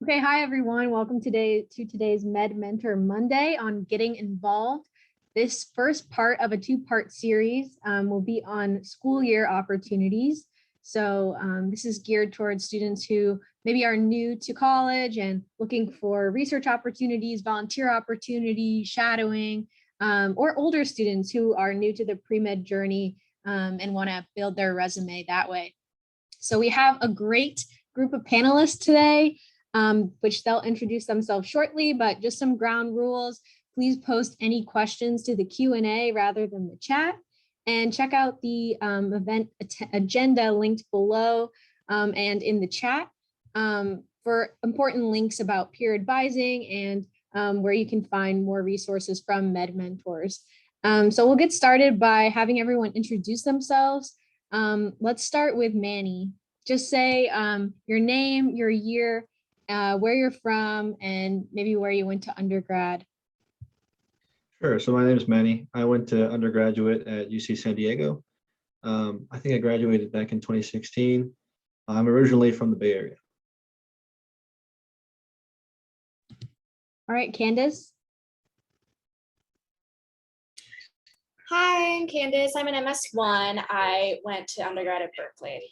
Okay, hi everyone. Welcome to today's Med Mentor Monday on getting involved. This first part of a two-part series will be on school year opportunities. So this is geared towards students who maybe are new to college and looking for research opportunities, volunteer opportunities, shadowing, or older students who are new to the pre-med journey and want to build their resume that way. So we have a great group of panelists today. Which they'll introduce themselves shortly, but just some ground rules. Please post any questions to the Q&A rather than the chat, and check out the event agenda linked below and in the chat for important links about peer advising and where you can find more resources from Med Mentors. So we'll get started by having everyone introduce themselves. Let's start with Manny. Just say your name, your year, where you're from, and maybe where you went to undergrad. Sure. So my name is Manny. I went to undergraduate at UC San Diego. I think I graduated back in 2016. I'm originally from the Bay Area. All right, Candice. Hi, I'm Candice. I'm an MS1. I went to undergrad at Berkeley.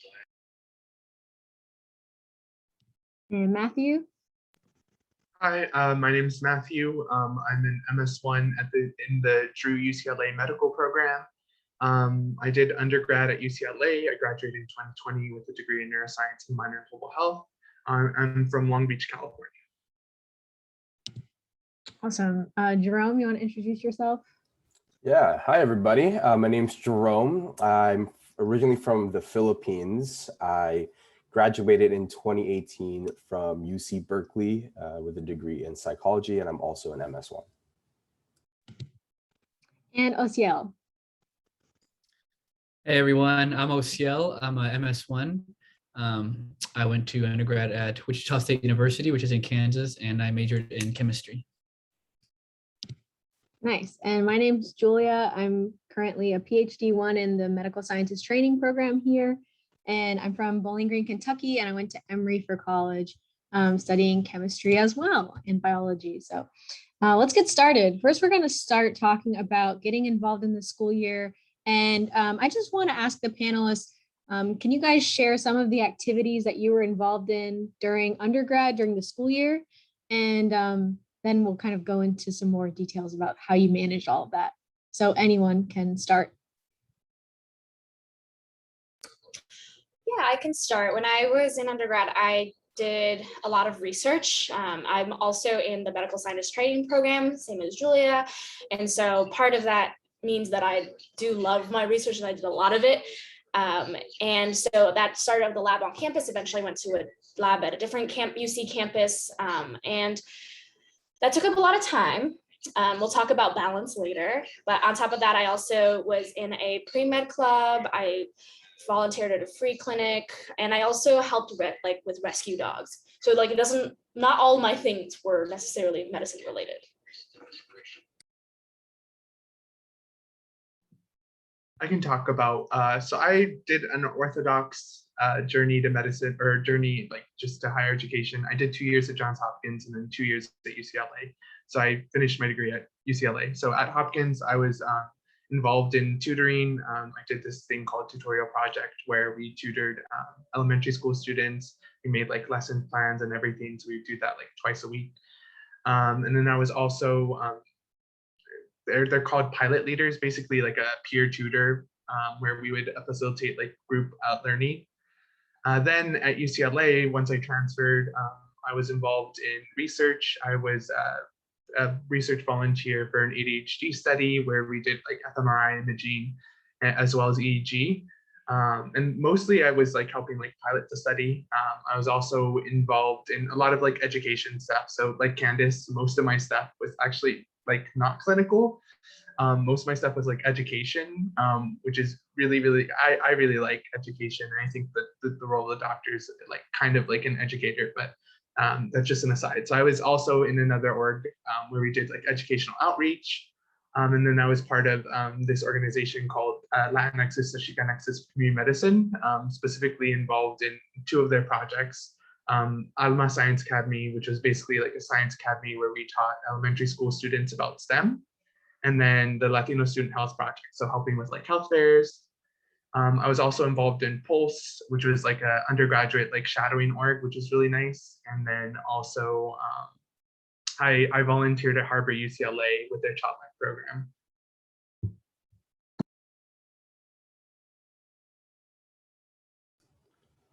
And Matthew. Hi, my name is Matthew. I'm an MS1 in the Drew UCLA medical program. I did undergrad at UCLA. I graduated in 2020 with a degree in neuroscience and minor in global health. I'm from Long Beach, California. Awesome. Jerome, you want to introduce yourself? Yeah, hi everybody. My name's Jerome. I'm originally from the Philippines. I graduated in 2018 from UC Berkeley with a degree in psychology, and I'm also an MS1. And Osiel. Hey everyone, I'm Osiel. I'm a MS1. I went to undergrad at Wichita State University, which is in Kansas, and I majored in chemistry. Nice. And my name's Julia. I'm currently a PhD 1 in the medical sciences training program here. And I'm from Bowling Green, Kentucky, and I went to Emory for college, studying chemistry as well and biology. So let's get started. First, we're going to start talking about getting involved in the school year. And I just want to ask the panelists, can you guys share some of the activities that you were involved in during undergrad, during the school year? And then we'll kind of go into some more details about how you managed all of that. So anyone can start. Yeah, I can start. When I was in undergrad, I did a lot of research. I'm also in the medical science training program, same as Julia. And so part of that means that I do love my research and I did a lot of it. And so that started with the lab on campus, eventually went to a lab at a different UC campus. And that took up a lot of time. We'll talk about balance later. But on top of that, I also was in a pre-med club. I volunteered at a free clinic, and I also helped with rescue dogs. So not all my things were necessarily medicine related. I can talk about, so I did an orthodox journey to medicine, or journey just to higher education. I did 2 years at Johns Hopkins and then 2 years at UCLA. So I finished my degree at UCLA. So at Hopkins, I was involved in tutoring. I did this thing called tutorial project where we tutored elementary school students. We made lesson plans and everything. So we do that twice a week. And then I was also, they're called pilot leaders, basically a peer tutor where we would facilitate group learning. Then at UCLA, once I transferred, I was involved in research. I was a research volunteer for an ADHD study where we did fMRI imaging as well as EEG. And mostly I was helping pilot the study. I was also involved in a lot of education stuff. So Candice, most of my stuff was actually not clinical. Most of my stuff was education, which is really, I really like education. And I think that the role of the doctor is kind of an educator, but that's just an aside. So I was also in another org where we did educational outreach. And then I was part of this organization called Latinx's Chicanx's Community Medicine, specifically involved in 2 of their projects. Alma Science Academy, which was basically like a science academy where we taught elementary school students about STEM, and then the Latino Student Health Project, so helping with like health fairs. I was also involved in Pulse, which was like a undergraduate like shadowing org, which was really nice. And then also I volunteered at Harbor UCLA with their child life program.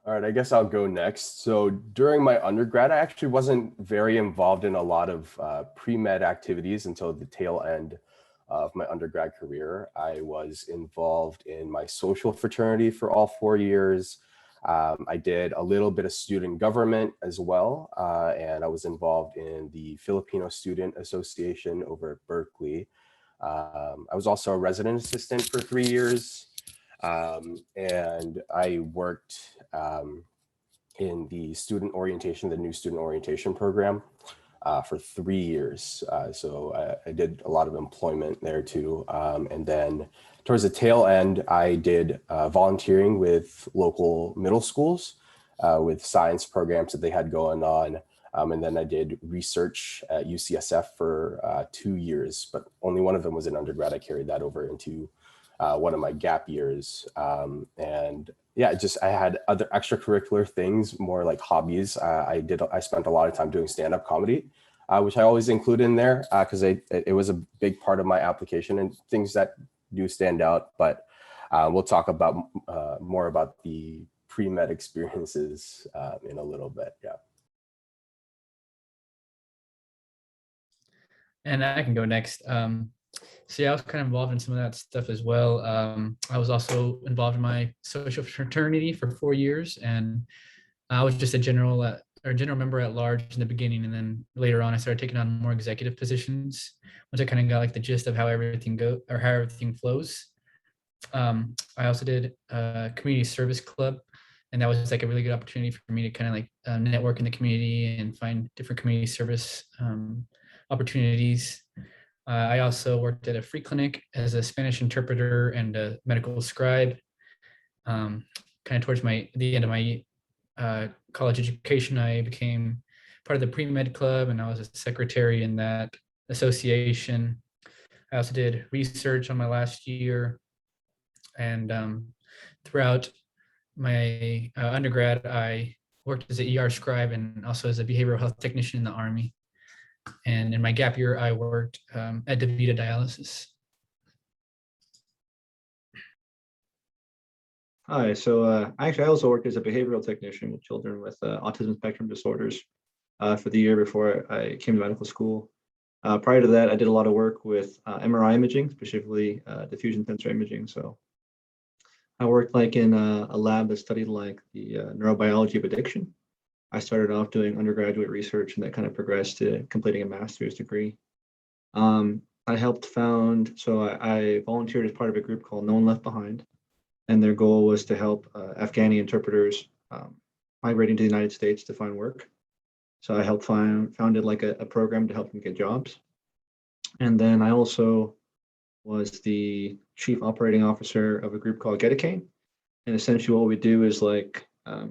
All right, I guess I'll go next. So during my undergrad, I actually wasn't very involved in a lot of pre-med activities until the tail end of my undergrad career. I was involved in my social fraternity for all 4 years. I did a little bit of student government as well, and I was involved in the Filipino Student Association over at Berkeley. I was also a resident assistant for 3 years. And I worked in the student orientation, the new student orientation program for 3 years. So I did a lot of employment there too. And then towards the tail end, I did volunteering with local middle schools with science programs that they had going on. And then I did research at UCSF for 2 years, but only one of them was in undergrad. I carried that over into one of my gap years. And yeah, I had other extracurricular things, more like hobbies. I spent a lot of time doing stand-up comedy, which I always include in there because it was a big part of my application and things that do stand out. But we'll talk about more about the pre-med experiences in a little bit. Yeah. And I can go next. So yeah, I was kind of involved in some of that stuff as well. I was also involved in my social fraternity for 4 years, and I was just a general member at large in the beginning, and then later on, I started taking on more executive positions once I kind of got like the gist of how everything flows. I also did a community service club, and that was like a really good opportunity for me to kind of like network in the community and find different community service opportunities. I also worked at a free clinic as a Spanish interpreter and a medical scribe. Kind of towards the end of my college education, I became part of the pre-med club, and I was a secretary in that association. I also did research on my last year, and throughout my undergrad, I worked as an ER scribe and also as a behavioral health technician in the Army. And in my gap year, I worked at DaVita Dialysis. Hi, so actually I also worked as a behavioral technician with children with autism spectrum disorders for the year before I came to medical school. Prior to that, I did a lot of work with MRI imaging, specifically diffusion sensor imaging. So I worked like in a lab that studied like the neurobiology of addiction. I started off doing undergraduate research and that kind of progressed to completing a master's degree. I helped found, so I volunteered as part of a group called No One Left Behind. And their goal was to help Afghani interpreters migrating to the United States to find work. So I helped founded like a program to help them get jobs. And then I also was the chief operating officer of a group called Get a Cane. And essentially what we do is like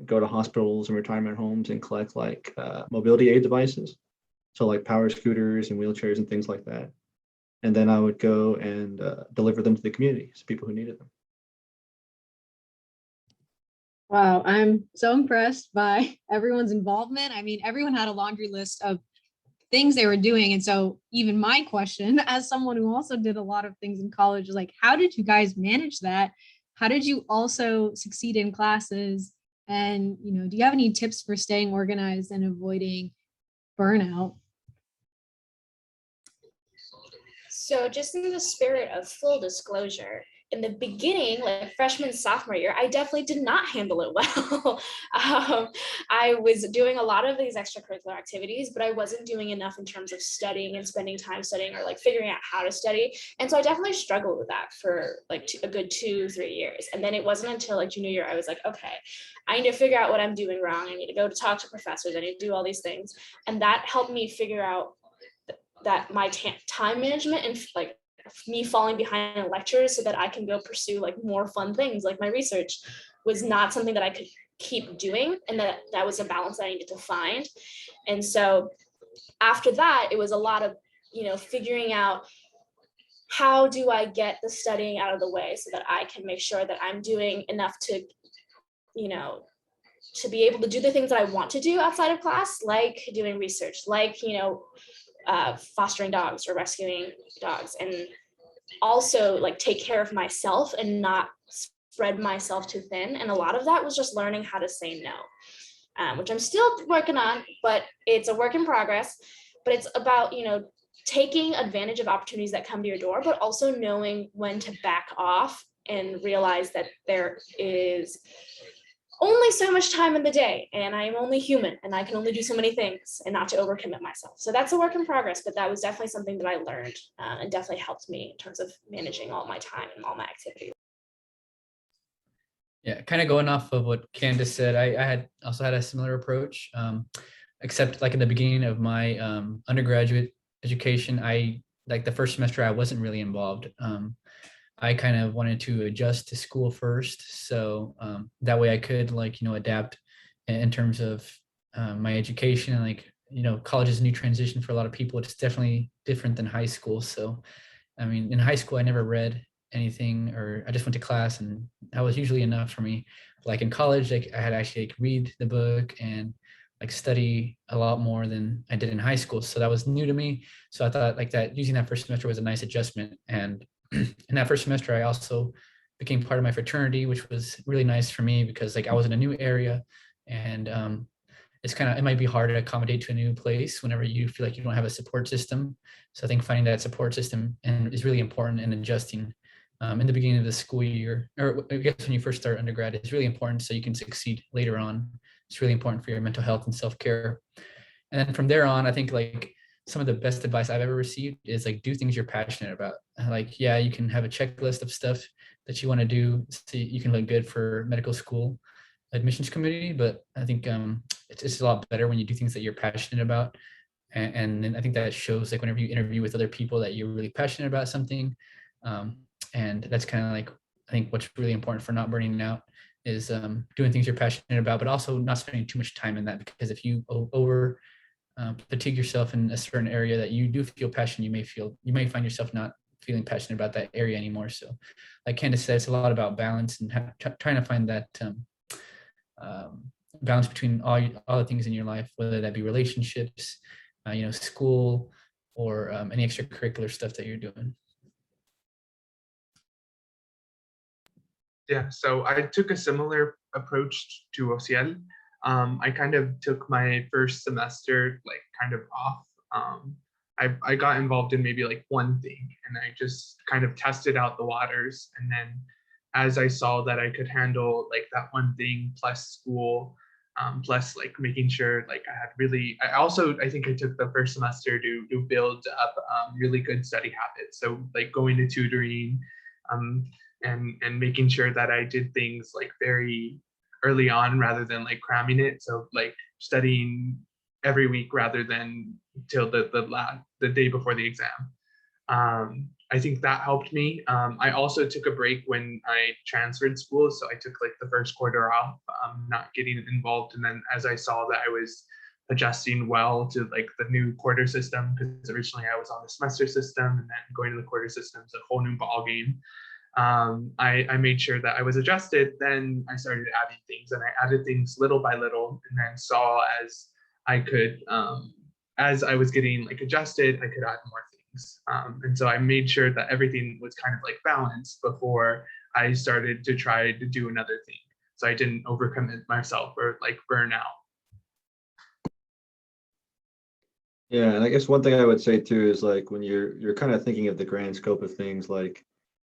go to hospitals and retirement homes and collect like mobility aid devices. So like power scooters and wheelchairs and things like that. And then I would go and deliver them to the community, to people who needed them. Wow, I'm so impressed by everyone's involvement. I mean, everyone had a laundry list of things they were doing. And so even my question, as someone who also did a lot of things in college, is like, how did you guys manage that? How did you also succeed in classes? And, do you have any tips for staying organized and avoiding burnout? So just in the spirit of full disclosure, in the beginning, like freshman, sophomore year, I definitely did not handle it well. I was doing a lot of these extracurricular activities, but I wasn't doing enough in terms of studying and spending time studying or like figuring out how to study. And so I definitely struggled with that for like a good 2-3 years. And then it wasn't until like junior year, I was like, okay, I need to figure out what I'm doing wrong. I need to go to talk to professors. I need to do all these things. And that helped me figure out that my time management and like me falling behind in lectures so that I can go pursue like more fun things like my research was not something that I could keep doing, and that was a balance I needed to find. And so after that, it was a lot of, figuring out, how do I get the studying out of the way so that I can make sure that I'm doing enough to, to be able to do the things that I want to do outside of class, like doing research, like, fostering dogs or rescuing dogs, and also like take care of myself and not spread myself too thin. And a lot of that was just learning how to say no, which I'm still working on, but it's a work in progress. But it's about, taking advantage of opportunities that come to your door, but also knowing when to back off and realize that there is only so much time in the day, and I am only human, and I can only do so many things, and not to overcommit myself. So that's a work in progress, but that was definitely something that I learned, and definitely helped me in terms of managing all my time and all my activities. Yeah, kind of going off of what Candice said, I had also had a similar approach, except like in the beginning of my undergraduate education, like the first semester, I wasn't really involved. I kind of wanted to adjust to school first. So that way I could adapt in terms of my education. And college is a new transition for a lot of people. It's definitely different than high school. So, I mean, in high school, I never read anything, or I just went to class, and that was usually enough for me. Like in college, I had actually read the book and study a lot more than I did in high school. So that was new to me. So I thought that using that first semester was a nice adjustment. And in that first semester, I also became part of my fraternity, which was really nice for me because I was in a new area, and it might be hard to accommodate to a new place whenever you feel like you don't have a support system. So I think finding that support system is really important, and adjusting in the beginning of the school year, or I guess when you first start undergrad, is really important so you can succeed later on. It's really important for your mental health and self-care. And then from there on, I think some of the best advice I've ever received is do things you're passionate about. Yeah, you can have a checklist of stuff that you want to do so you can look good for medical school admissions committee, but I think it's a lot better when you do things that you're passionate about. And then I think that shows whenever you interview with other people that you're really passionate about something. And that's kind of I think what's really important for not burning out is doing things you're passionate about, but also not spending too much time in that, because if you over fatigue yourself in a certain area that you do feel passion, you may find yourself not feeling passionate about that area anymore. So like Candice said, it's a lot about balance and trying to find that balance between all the things in your life, whether that be relationships, school, or any extracurricular stuff that you're doing. Yeah, so I took a similar approach to UCL. I kind of took my first semester kind of off. I got involved in maybe one thing, and I just kind of tested out the waters. And then as I saw that I could handle that one thing plus school, plus making sure I had really, I think I took the first semester to build up really good study habits. So going to tutoring, and making sure that I did things very early on rather than cramming it. So studying every week rather than till the day before the exam. I think that helped me. I also took a break when I transferred schools. So I took the first quarter off, not getting involved. And then as I saw that I was adjusting well to the new quarter system, because originally I was on the semester system, and then going to the quarter system is a whole new ball game. I made sure that I was adjusted. Then I started adding things, and I added things little by little, and then saw as I could, as I was getting adjusted, I could add more things. And so I made sure that everything was kind of balanced before I started to try to do another thing. So I didn't overcommit myself or burn out. Yeah, and I guess one thing I would say too is when you're kind of thinking of the grand scope of things,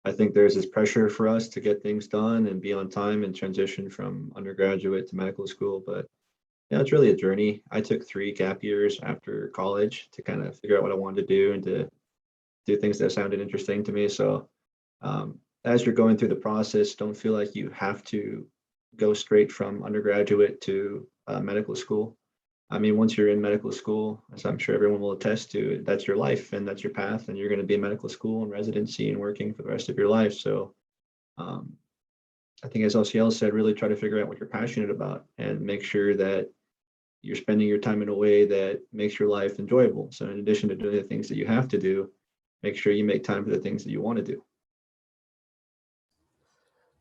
I think there's this pressure for us to get things done and be on time and transition from undergraduate to medical school. But yeah, it's really a journey. I took 3 gap years after college to kind of figure out what I wanted to do and to do things that sounded interesting to me. So as you're going through the process, don't feel like you have to go straight from undergraduate to medical school. I mean, once you're in medical school, as I'm sure everyone will attest to, that's your life and that's your path, and you're going to be in medical school and residency and working for the rest of your life. So I think as LCL said, really try to figure out what you're passionate about and make sure that you're spending your time in a way that makes your life enjoyable. So in addition to doing the things that you have to do, make sure you make time for the things that you want to do.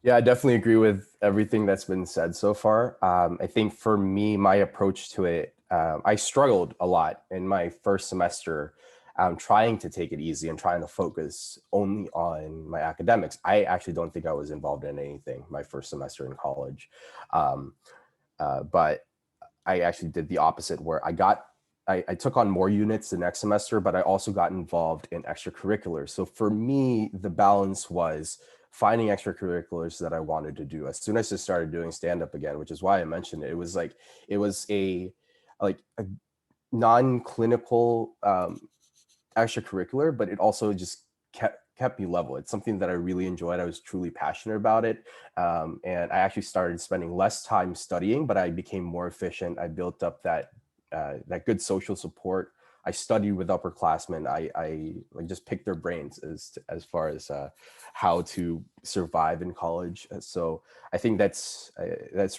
Yeah, I definitely agree with everything that's been said so far. I think for me, my approach to it, I struggled a lot in my first semester, trying to take it easy and trying to focus only on my academics. I actually don't think I was involved in anything my first semester in college. But I actually did the opposite, where I took on more units the next semester, but I also got involved in extracurriculars. So for me, the balance was finding extracurriculars that I wanted to do. As soon as I started doing stand-up again, which is why I mentioned it, it was a non-clinical extracurricular, but it also just kept me level. It's something that I really enjoyed. I was truly passionate about it. And I actually started spending less time studying, but I became more efficient. I built up that good social support. I studied with upperclassmen. I like just picked their brains as far as how to survive in college. So I think that's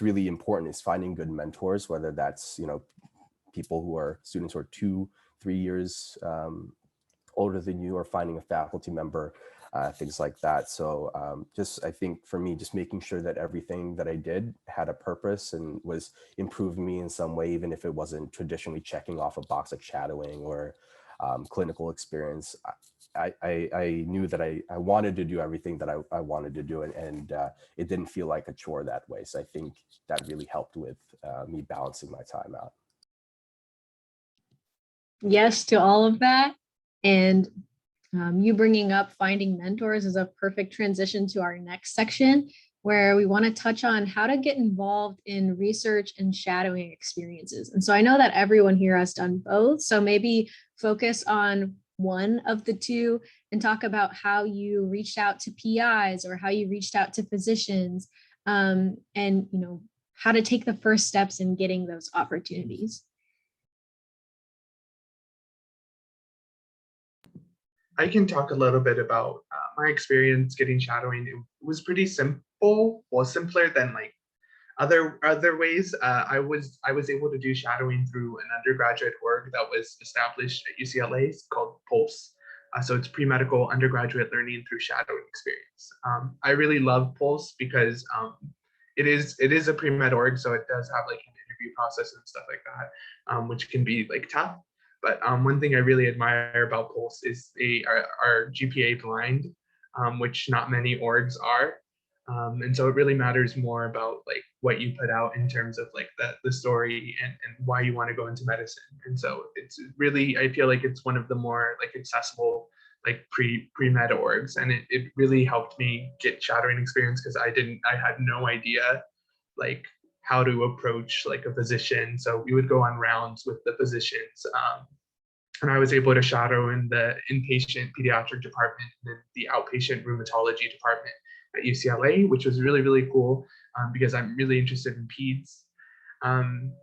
really important, is finding good mentors, whether that's, people who are students who are 2-3 years older than you, or finding a faculty member, things like that. So I think for me, just making sure that everything that I did had a purpose and was improving me in some way, even if it wasn't traditionally checking off a box like shadowing or clinical experience. I knew that I wanted to do everything that I wanted to do, and it didn't feel like a chore that way. So I think that really helped with me balancing my time out. Yes to all of that. And you bringing up finding mentors is a perfect transition to our next section, where we want to touch on how to get involved in research and shadowing experiences. And so I know that everyone here has done both. So maybe focus on one of the two and talk about how you reached out to PIs or how you reached out to physicians, and how to take the first steps in getting those opportunities. I can talk a little bit about my experience getting shadowing. It was pretty simple, or simpler than like other ways. I was able to do shadowing through an undergraduate org that was established at UCLA. It's called Pulse. So it's pre-medical undergraduate learning through shadowing experience. I really love Pulse because it is a pre-med org, so it does have like an interview process and stuff like that, which can be like tough. But one thing I really admire about Pulse is they are GPA blind, which not many orgs are. And so it really matters more about like what you put out in terms of like the story and why you want to go into medicine. And so it's really, I feel like it's one of the more like accessible like pre-med orgs. And it really helped me get shadowing experience, because I had no idea like how to approach like a physician. So we would go on rounds with the physicians, and I was able to shadow in the inpatient pediatric department and then the outpatient rheumatology department at UCLA, which was really, really cool, because I'm really interested in peds.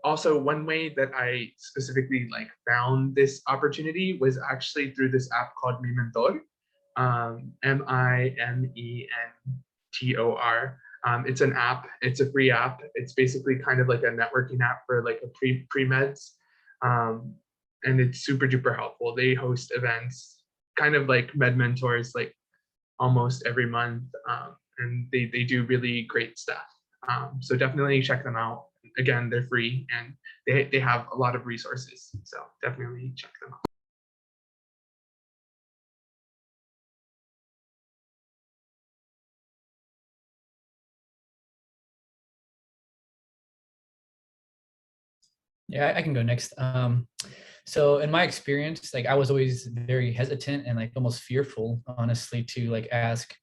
Also, one way that I specifically like found this opportunity was actually through this app called Mi Mentor, MEmentor. It's an app. It's a free app. It's basically kind of like a networking app for like a pre-meds. And it's super duper helpful. They host events, kind of like Med Mentors, like almost every month. And they do really great stuff. So definitely check them out. Again, they're free and they have a lot of resources. So definitely check them out. Yeah, I can go next. So in my experience, like I was always very hesitant and like almost fearful, honestly, to like ask,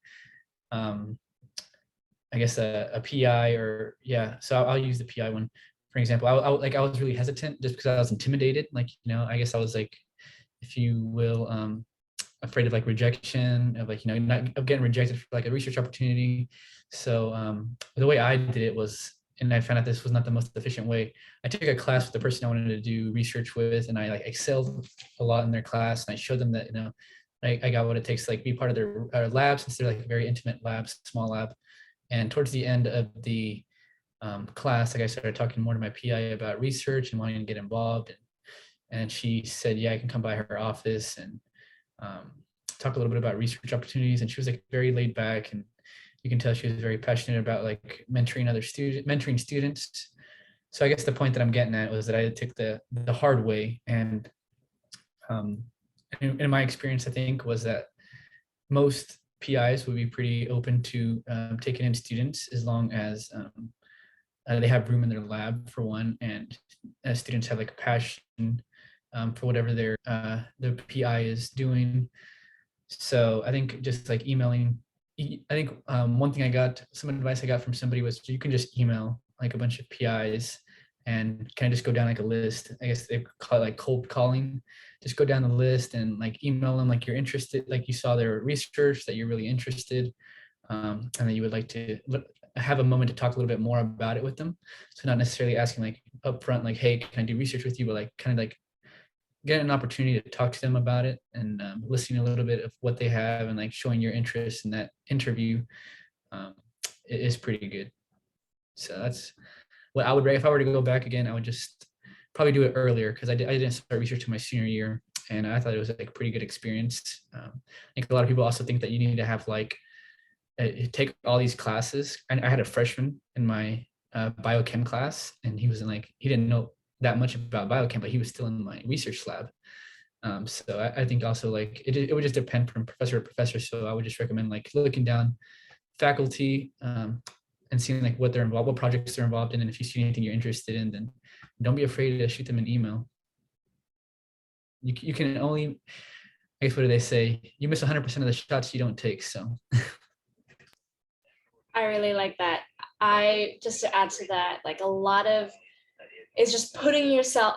I guess a PI or yeah. So I'll use the PI one, for example. I was really hesitant just because I was intimidated. Like, I guess I was like, if you will, afraid of like rejection, of like, of getting rejected for like a research opportunity. So the way I did it was, and I found out this was not the most efficient way. I took a class with the person I wanted to do research with, and I like excelled a lot in their class. And I showed them that, I got what it takes to like be part of their labs, since they're like very intimate labs, small lab. And towards the end of the class, like I started talking more to my PI about research and wanting to get involved. And she said, yeah, I can come by her office and talk a little bit about research opportunities. And she was like very laid back, and you can tell she was very passionate about like mentoring students. So I guess the point that I'm getting at was that I took the hard way. And in my experience, I think was that most PIs would be pretty open to taking in students as long as they have room in their lab for one, and as students have like a passion for whatever their PI is doing. So I think just like emailing, I think one thing some advice I got from somebody was you can just email like a bunch of PIs and kind of just go down like a list. I guess they call it like cold calling. Just go down the list and like email them like you're interested, like you saw their research, that you're really interested, and that you would like to have a moment to talk a little bit more about it with them. So not necessarily asking like upfront, like, hey, can I do research with you? But like kind of like get an opportunity to talk to them about it, and listening a little bit of what they have and like showing your interest in that interview is pretty good. So that's what I would, if I were to go back again, I would just probably do it earlier, because I didn't start research in my senior year, and I thought it was like a pretty good experience. I think a lot of people also think that you need to have like take all these classes. And I had a freshman in my biochem class, and he didn't know that much about biochem, but he was still in my research lab. So I think also like it would just depend from professor to professor. So I would just recommend like looking down faculty and seeing like what they're involved, what projects they're involved in. And if you see anything you're interested in, then don't be afraid to shoot them an email. You can only, I guess, what do they say? You miss 100% of the shots you don't take. So I really like that. Just to add to that, like a lot of it is just putting yourself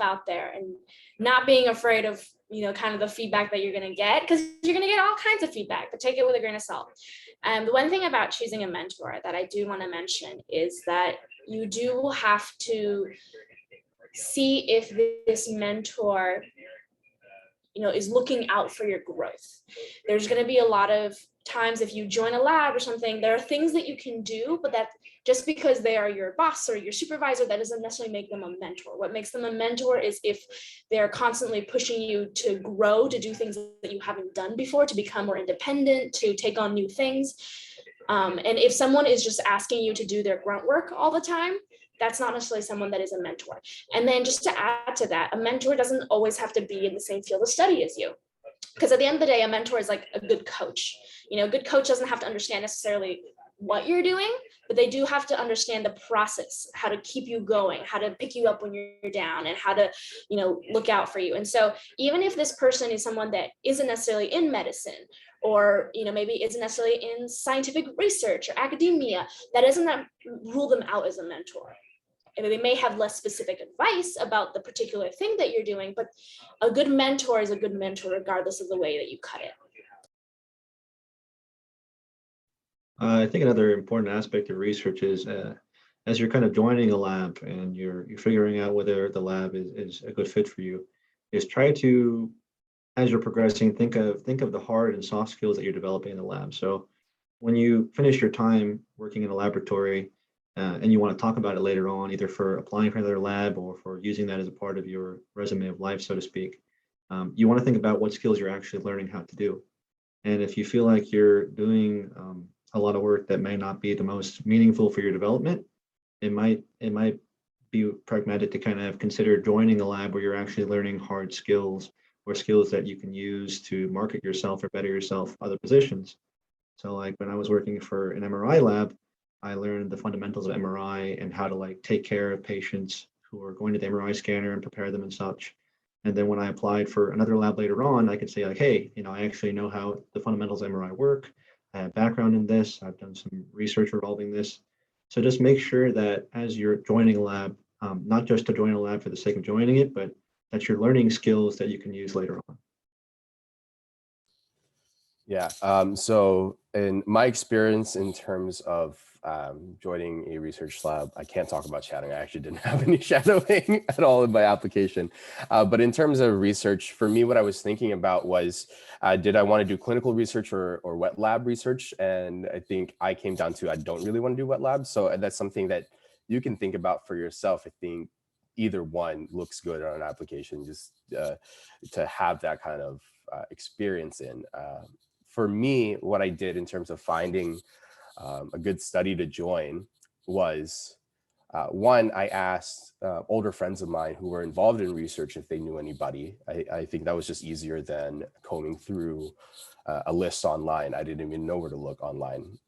out there and not being afraid of, kind of the feedback that you're going to get, because you're going to get all kinds of feedback, but take it with a grain of salt. The one thing about choosing a mentor that I do want to mention is that you do have to see if this mentor, is looking out for your growth. There's going to be a lot of times if you join a lab or something, there are things that you can do, but that just because they are your boss or your supervisor, that doesn't necessarily make them a mentor. What makes them a mentor is if they're constantly pushing you to grow, to do things that you haven't done before, to become more independent, to take on new things. And if someone is just asking you to do their grunt work all the time, that's not necessarily someone that is a mentor. And then just to add to that, a mentor doesn't always have to be in the same field of study as you. Because at the end of the day, a mentor is like a good coach. A good coach doesn't have to understand necessarily what you're doing, but they do have to understand the process, how to keep you going, how to pick you up when you're down, and how to, look out for you. And so even if this person is someone that isn't necessarily in medicine, or, maybe isn't necessarily in scientific research or academia, that doesn't rule them out as a mentor. And they may have less specific advice about the particular thing that you're doing, but a good mentor is a good mentor regardless of the way that you cut it. I think another important aspect of research is as you're kind of joining a lab and you're figuring out whether the lab is a good fit for you, is try to, as you're progressing, think of the hard and soft skills that you're developing in the lab. So when you finish your time working in a laboratory, and you want to talk about it later on, either for applying for another lab or for using that as a part of your resume of life, so to speak, you want to think about what skills you're actually learning how to do. And if you feel like you're doing a lot of work that may not be the most meaningful for your development, it might be pragmatic to kind of consider joining a lab where you're actually learning hard skills or skills that you can use to market yourself or better yourself other positions. So like when I was working for an MRI lab, I learned the fundamentals of MRI and how to like take care of patients who are going to the MRI scanner and prepare them and such. And then when I applied for another lab later on, I could say like, hey, I actually know how the fundamentals of MRI work. I have background in this. I've done some research involving this. So just make sure that as you're joining a lab, not just to join a lab for the sake of joining it, but that you're learning skills that you can use later on. Yeah. So in my experience in terms of joining a research lab, I can't talk about shadowing. I actually didn't have any shadowing at all in my application. But in terms of research, for me, what I was thinking about was, did I want to do clinical research or wet lab research? And I think I came down to, I don't really want to do wet labs. So that's something that you can think about for yourself. I think either one looks good on an application, just to have that kind of experience in. For me, what I did in terms of finding a good study to join was, one, I asked older friends of mine who were involved in research if they knew anybody. I think that was just easier than combing through a list online. I didn't even know where to look online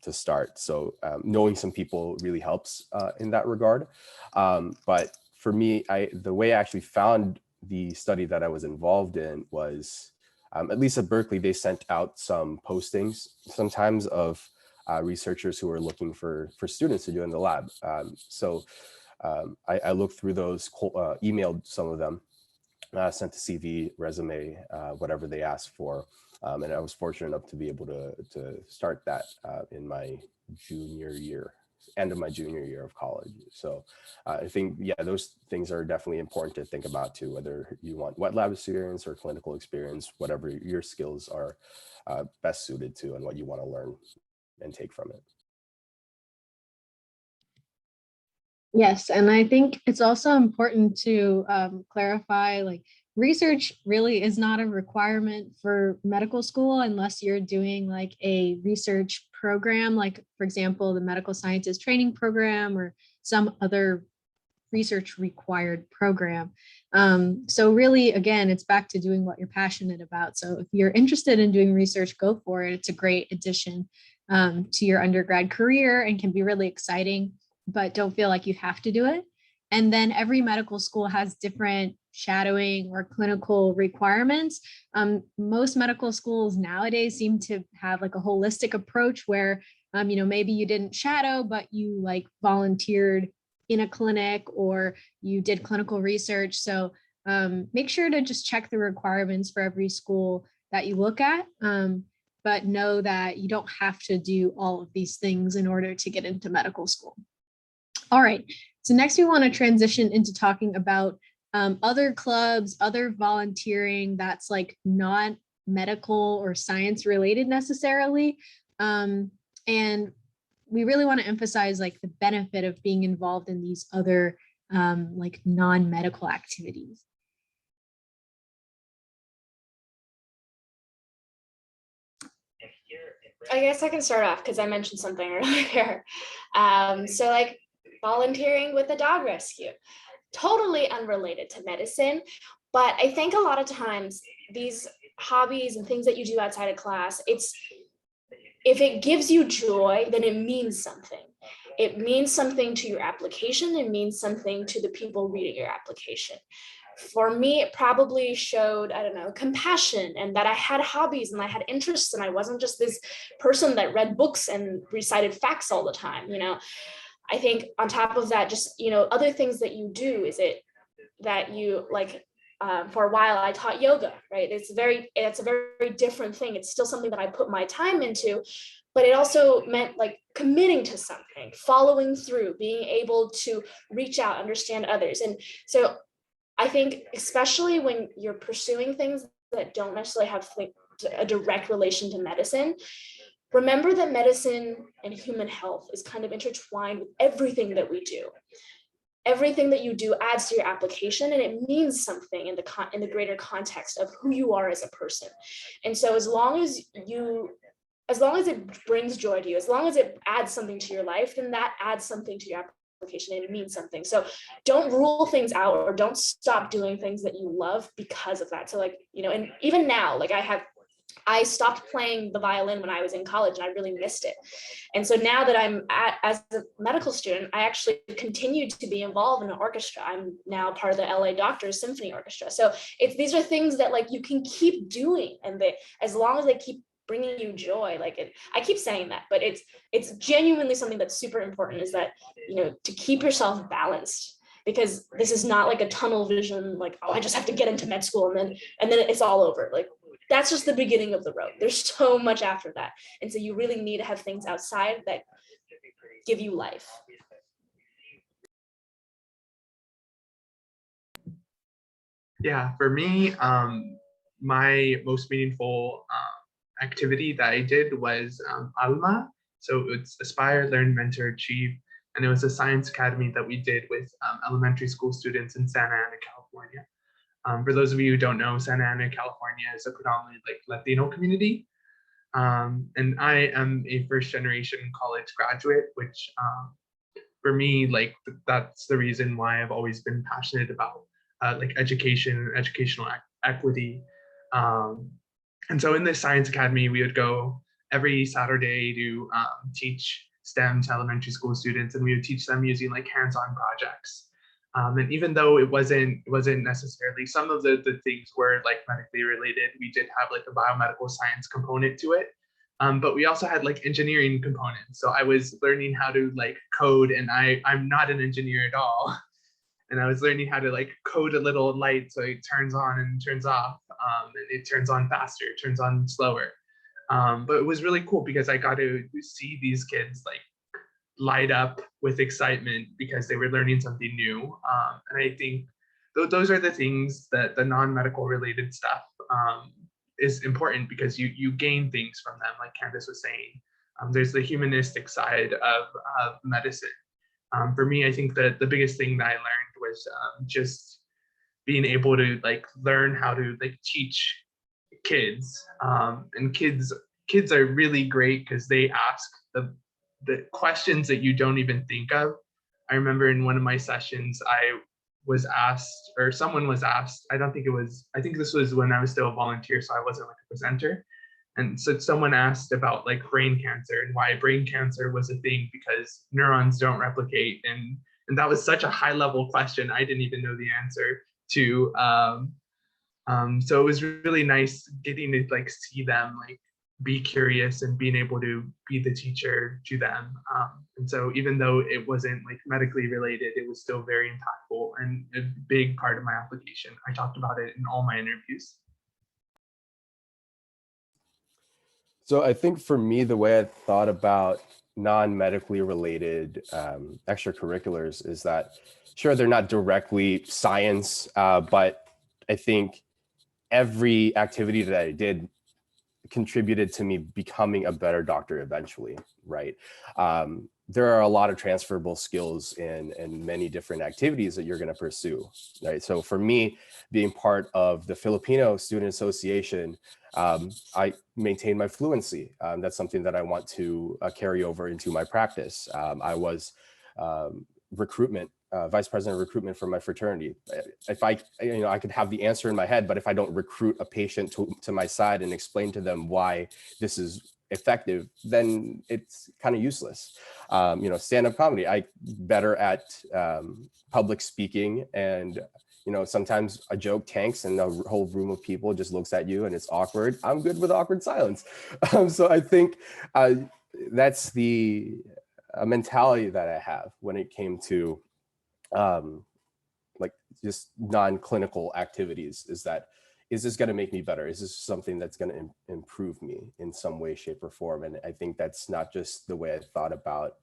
to start. So knowing some people really helps in that regard. But for me, the way I actually found the study that I was involved in was, at least at Berkeley, they sent out some postings sometimes of researchers who are looking for students to do in the lab. So I looked through those, emailed some of them, sent a CV, resume, whatever they asked for. And I was fortunate enough to be able to start that in my junior year, end of my junior year of college. So I think, yeah, those things are definitely important to think about too, whether you want wet lab experience or clinical experience, whatever your skills are best suited to and what you want to learn and take from it. Yes, and I think it's also important to clarify, like, research really is not a requirement for medical school unless you're doing like a research program, like, for example, the medical scientist training program or some other research required program. So really, again, it's back to doing what you're passionate about. So if you're interested in doing research, go for it. It's a great addition to your undergrad career and can be really exciting, but don't feel like you have to do it. And then every medical school has different shadowing or clinical requirements. Most medical schools nowadays seem to have like a holistic approach where, maybe you didn't shadow, but you like volunteered in a clinic or you did clinical research. So make sure to just check the requirements for every school that you look at. But know that you don't have to do all of these things in order to get into medical school. All right, so next we want to transition into talking about other clubs, other volunteering that's like not medical or science related necessarily. And we really want to emphasize like the benefit of being involved in these other like non-medical activities. I guess I can start off because I mentioned something earlier. So like volunteering with a dog rescue, totally unrelated to medicine. But I think a lot of times these hobbies and things that you do outside of class, if it gives you joy, then it means something. It means something to your application. It means something to the people reading your application. For me, it probably showed, I don't know, compassion and that I had hobbies and I had interests and I wasn't just this person that read books and recited facts all the time. I think on top of that, just, other things that you do, is it that you like, for a while I taught yoga, right? It's a very different thing. It's still something that I put my time into, but it also meant like committing to something, following through, being able to reach out, understand others. And so I think especially when you're pursuing things that don't necessarily have a direct relation to medicine, remember that medicine and human health is kind of intertwined with everything that we do. Everything that you do adds to your application, and it means something in the greater context of who you are as a person. And so as long as it brings joy to you, as long as it adds something to your life, then that adds something to your application and it means something. So don't rule things out or don't stop doing things that you love because of that. So like, and even now, like I stopped playing the violin when I was in college and I really missed it. And so now that I'm as a medical student, I actually continued to be involved in an orchestra. I'm now part of the LA Doctors Symphony Orchestra. So these are things that like you can keep doing, and as long as they keep bringing you joy, I keep saying that, but it's genuinely something that's super important, is that, to keep yourself balanced, because this is not like a tunnel vision, like, oh, I just have to get into med school and then it's all over. Like, that's just the beginning of the road. There's so much after that. And so you really need to have things outside that give you life. Yeah, for me, my most meaningful activity that I did was Alma. So it's Aspire, Learn, Mentor, Achieve. And it was a science academy that we did with elementary school students in Santa Ana, California. For those of you who don't know, Santa Ana, California is a predominantly Latino community. And I am a first generation college graduate, which for me, that's the reason why I've always been passionate about education, educational equity. And so in this science academy, we would go every Saturday to teach STEM to elementary school students, and we would teach them using hands-on projects. And even though it wasn't necessarily, some of the things were medically related, we did have a biomedical science component to it. But we also had engineering components. So I was learning how to code, and I'm not an engineer at all. And I was learning how to code a little light so it turns on and turns off, and it turns on faster, it turns on slower. But it was really cool because I got to see these kids light up with excitement because they were learning something new. And I think those are the things that the non-medical related stuff is important, because you gain things from them, like Candice was saying. There's the humanistic side of medicine. For me, I think that the biggest thing that I learned was just being able to learn how to teach kids. And kids are really great because they ask the questions that you don't even think of. I remember in one of my sessions, I was asked, or someone was asked, I think this was when I was still a volunteer, so I wasn't a presenter. And so someone asked about brain cancer and why brain cancer was a thing, because neurons don't replicate. And that was such a high level question. I didn't even know the answer to. So it was really nice getting to see them be curious and being able to be the teacher to them. And so even though it wasn't medically related, it was still very impactful and a big part of my application. I talked about it in all my interviews. So I think for me, the way I thought about non-medically related extracurriculars is that, sure, they're not directly science, but I think every activity that I did contributed to me becoming a better doctor eventually, right? There are a lot of transferable skills in many different activities that you're going to pursue, right? So for me, being part of the Filipino Student Association, I maintained my fluency. That's something that I want to carry over into my practice. I was vice president of recruitment for my fraternity. If I could have the answer in my head, but if I don't recruit a patient to my side and explain to them why this is effective, then it's kind of useless. Stand-up comedy, I better at public speaking, and sometimes a joke tanks and a whole room of people just looks at you and it's awkward. I'm good with awkward silence. So I think that's the mentality that I have when it came to just non-clinical activities, is this going to make me better? Is this something that's going to improve me in some way, shape, or form? And I think that's not just the way I thought about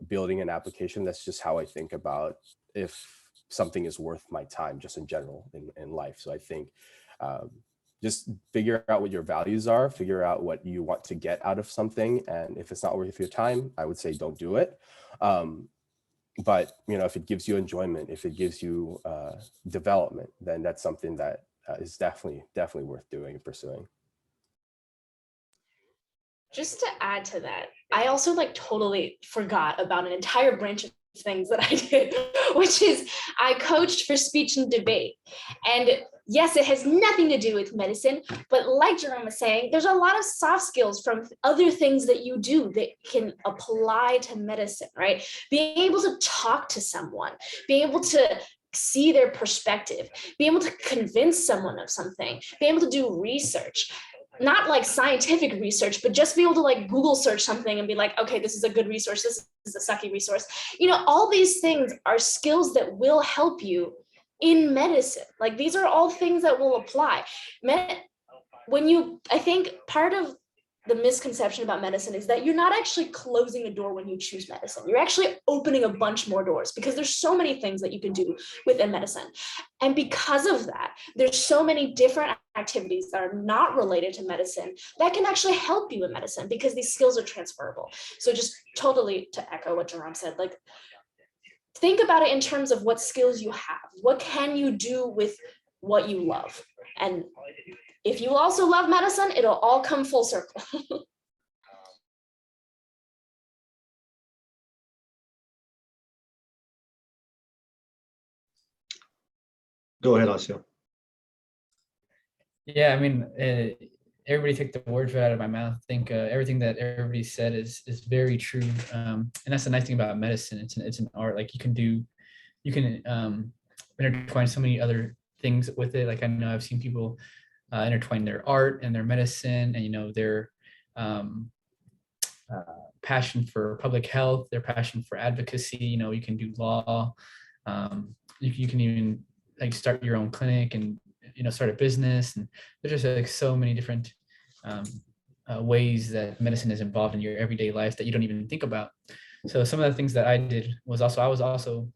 building an application. That's just how I think about if something is worth my time, just in general in life. So I think just figure out what your values are, figure out what you want to get out of something. And if it's not worth your time, I would say don't do it. But if it gives you enjoyment, if it gives you development, then that's something that is definitely worth doing and pursuing. Just to add to that, I also totally forgot about an entire branch of things that I did, which is I coached for speech and debate. And yes, it has nothing to do with medicine, but like Jerome was saying, there's a lot of soft skills from other things that you do that can apply to medicine, right? Being able to talk to someone, being able to see their perspective, being able to convince someone of something, being able to do research. Not scientific research, but just be able to Google search something and be okay, this is a good resource, this is a sucky resource. All these things are skills that will help you in medicine. These are all things that will apply. I think part of the misconception about medicine is that you're not actually closing a door when you choose medicine. You're actually opening a bunch more doors because there's so many things that you can do within medicine. And because of that, there's so many different activities that are not related to medicine that can actually help you in medicine because these skills are transferable. So just totally to echo what Jerome said, like, think about it in terms of what skills you have. What can you do with what you love? And if you also love medicine, it'll all come full circle. Go ahead, Asio. Yeah, I mean, everybody took the words right out of my mouth. I think everything that everybody said is very true, and that's the nice thing about medicine. It's an art. Like you can intertwine so many other things with it. Like I know I've seen people intertwine their art and their medicine, and their passion for public health, their passion for advocacy. You can do law. You can even like start your own clinic and start a business. And there's just like so many different ways that medicine is involved in your everyday life that you don't even think about. So some of the things that I did was I was also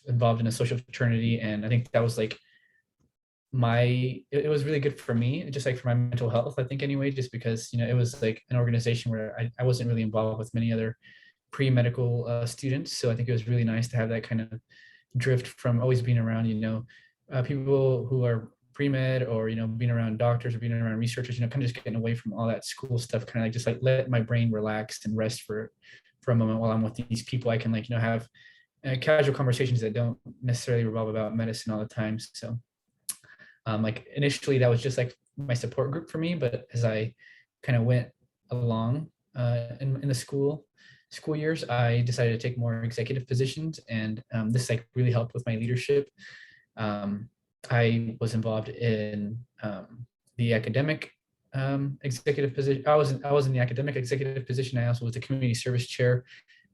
involved in a social fraternity, and I think that was like it was really good for me, just like for my mental health, I think anyway, just because it was like an organization where I wasn't really involved with many other pre-medical students. So I think it was really nice to have that kind of drift from always being around people who are pre-med, or being around doctors or being around researchers, kind of just getting away from all that school stuff, kind of like just like let my brain relax and rest for a moment while I'm with these people. I can have casual conversations that don't necessarily revolve about medicine all the time. So like initially that was just like my support group for me, but as I kind of went along in the school years, I decided to take more executive positions, and this like really helped with my leadership. I was involved in the academic executive position. I was in the academic executive position. I also was the community service chair,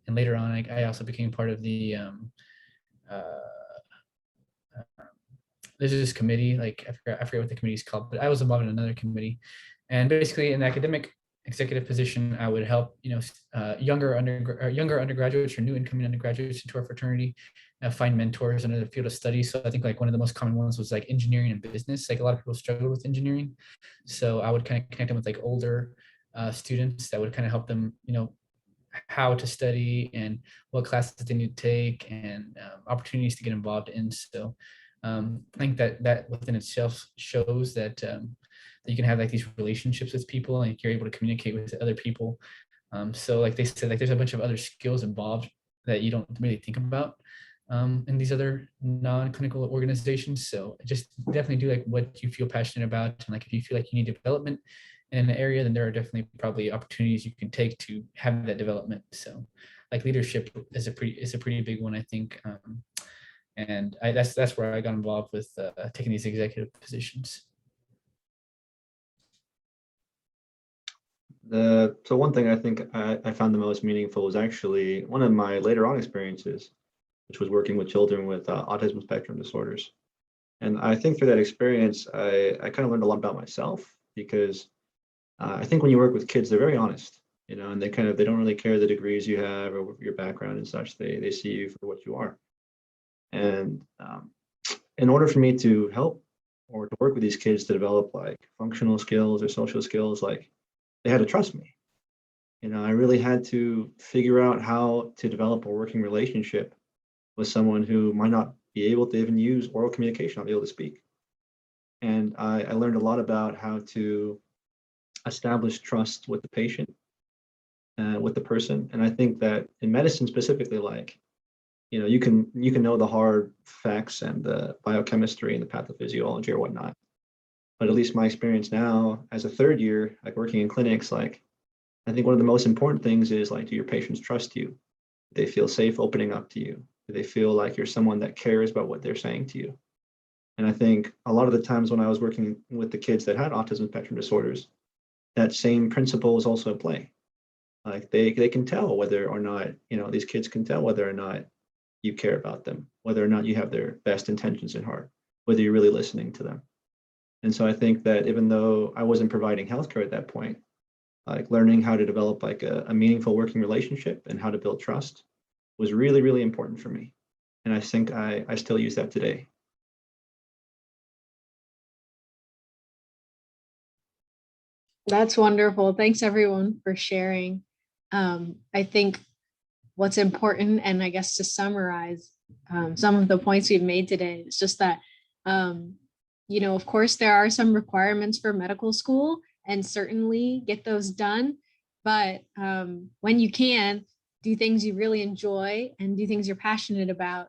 and later on I also became part of the there's this committee, like I forget what the committee is called, but I was involved in another committee. And basically in the academic executive position, I would help younger undergraduates or new incoming undergraduates into our fraternity find mentors in the field of study. So I think like one of the most common ones was like engineering and business. Like a lot of people struggle with engineering, so I would kind of connect them with like older students that would kind of help them how to study and what classes they need to take, and opportunities to get involved in. So I think that within itself shows that you can have like these relationships with people, and you're able to communicate with other people. So like they said, like there's a bunch of other skills involved that you don't really think about in these other non-clinical organizations. So just definitely do like what you feel passionate about, and like if you feel like you need development in an area, then there are definitely probably opportunities you can take to have that development. So like leadership is a pretty big one, I think. And that's where I got involved with taking these executive positions. So one thing I think I found the most meaningful was actually one of my later on experiences, which was working with children with autism spectrum disorders. And I think through that experience, I kind of learned a lot about myself, because I think when you work with kids, they're very honest, and they don't really care the degrees you have or your background and such. They see you for what you are. And in order for me to help or to work with these kids to develop like functional skills or social skills, like they had to trust me. I really had to figure out how to develop a working relationship with someone who might not be able to even use oral communication, not be able to speak. And I learned a lot about how to establish trust with the patient, with the person. And I think that in medicine specifically, like, you can know the hard facts and the biochemistry and the pathophysiology or whatnot. But at least my experience now as a third year, like working in clinics, like I think one of the most important things is like, do your patients trust you? Do they feel safe opening up to you? Do they feel like you're someone that cares about what they're saying to you? And I think a lot of the times when I was working with the kids that had autism spectrum disorders, that same principle is also at play. Like they can tell whether or not, these kids can tell whether or not you care about them, whether or not you have their best intentions in heart, whether you're really listening to them. And so I think that even though I wasn't providing healthcare at that point, like learning how to develop like a meaningful working relationship and how to build trust was really, really important for me. And I think I still use that today. That's wonderful. Thanks everyone for sharing. I think what's important, and I guess to summarize some of the points we've made today, is just that, of course, there are some requirements for medical school, and certainly get those done. But when you can, do things you really enjoy and do things you're passionate about,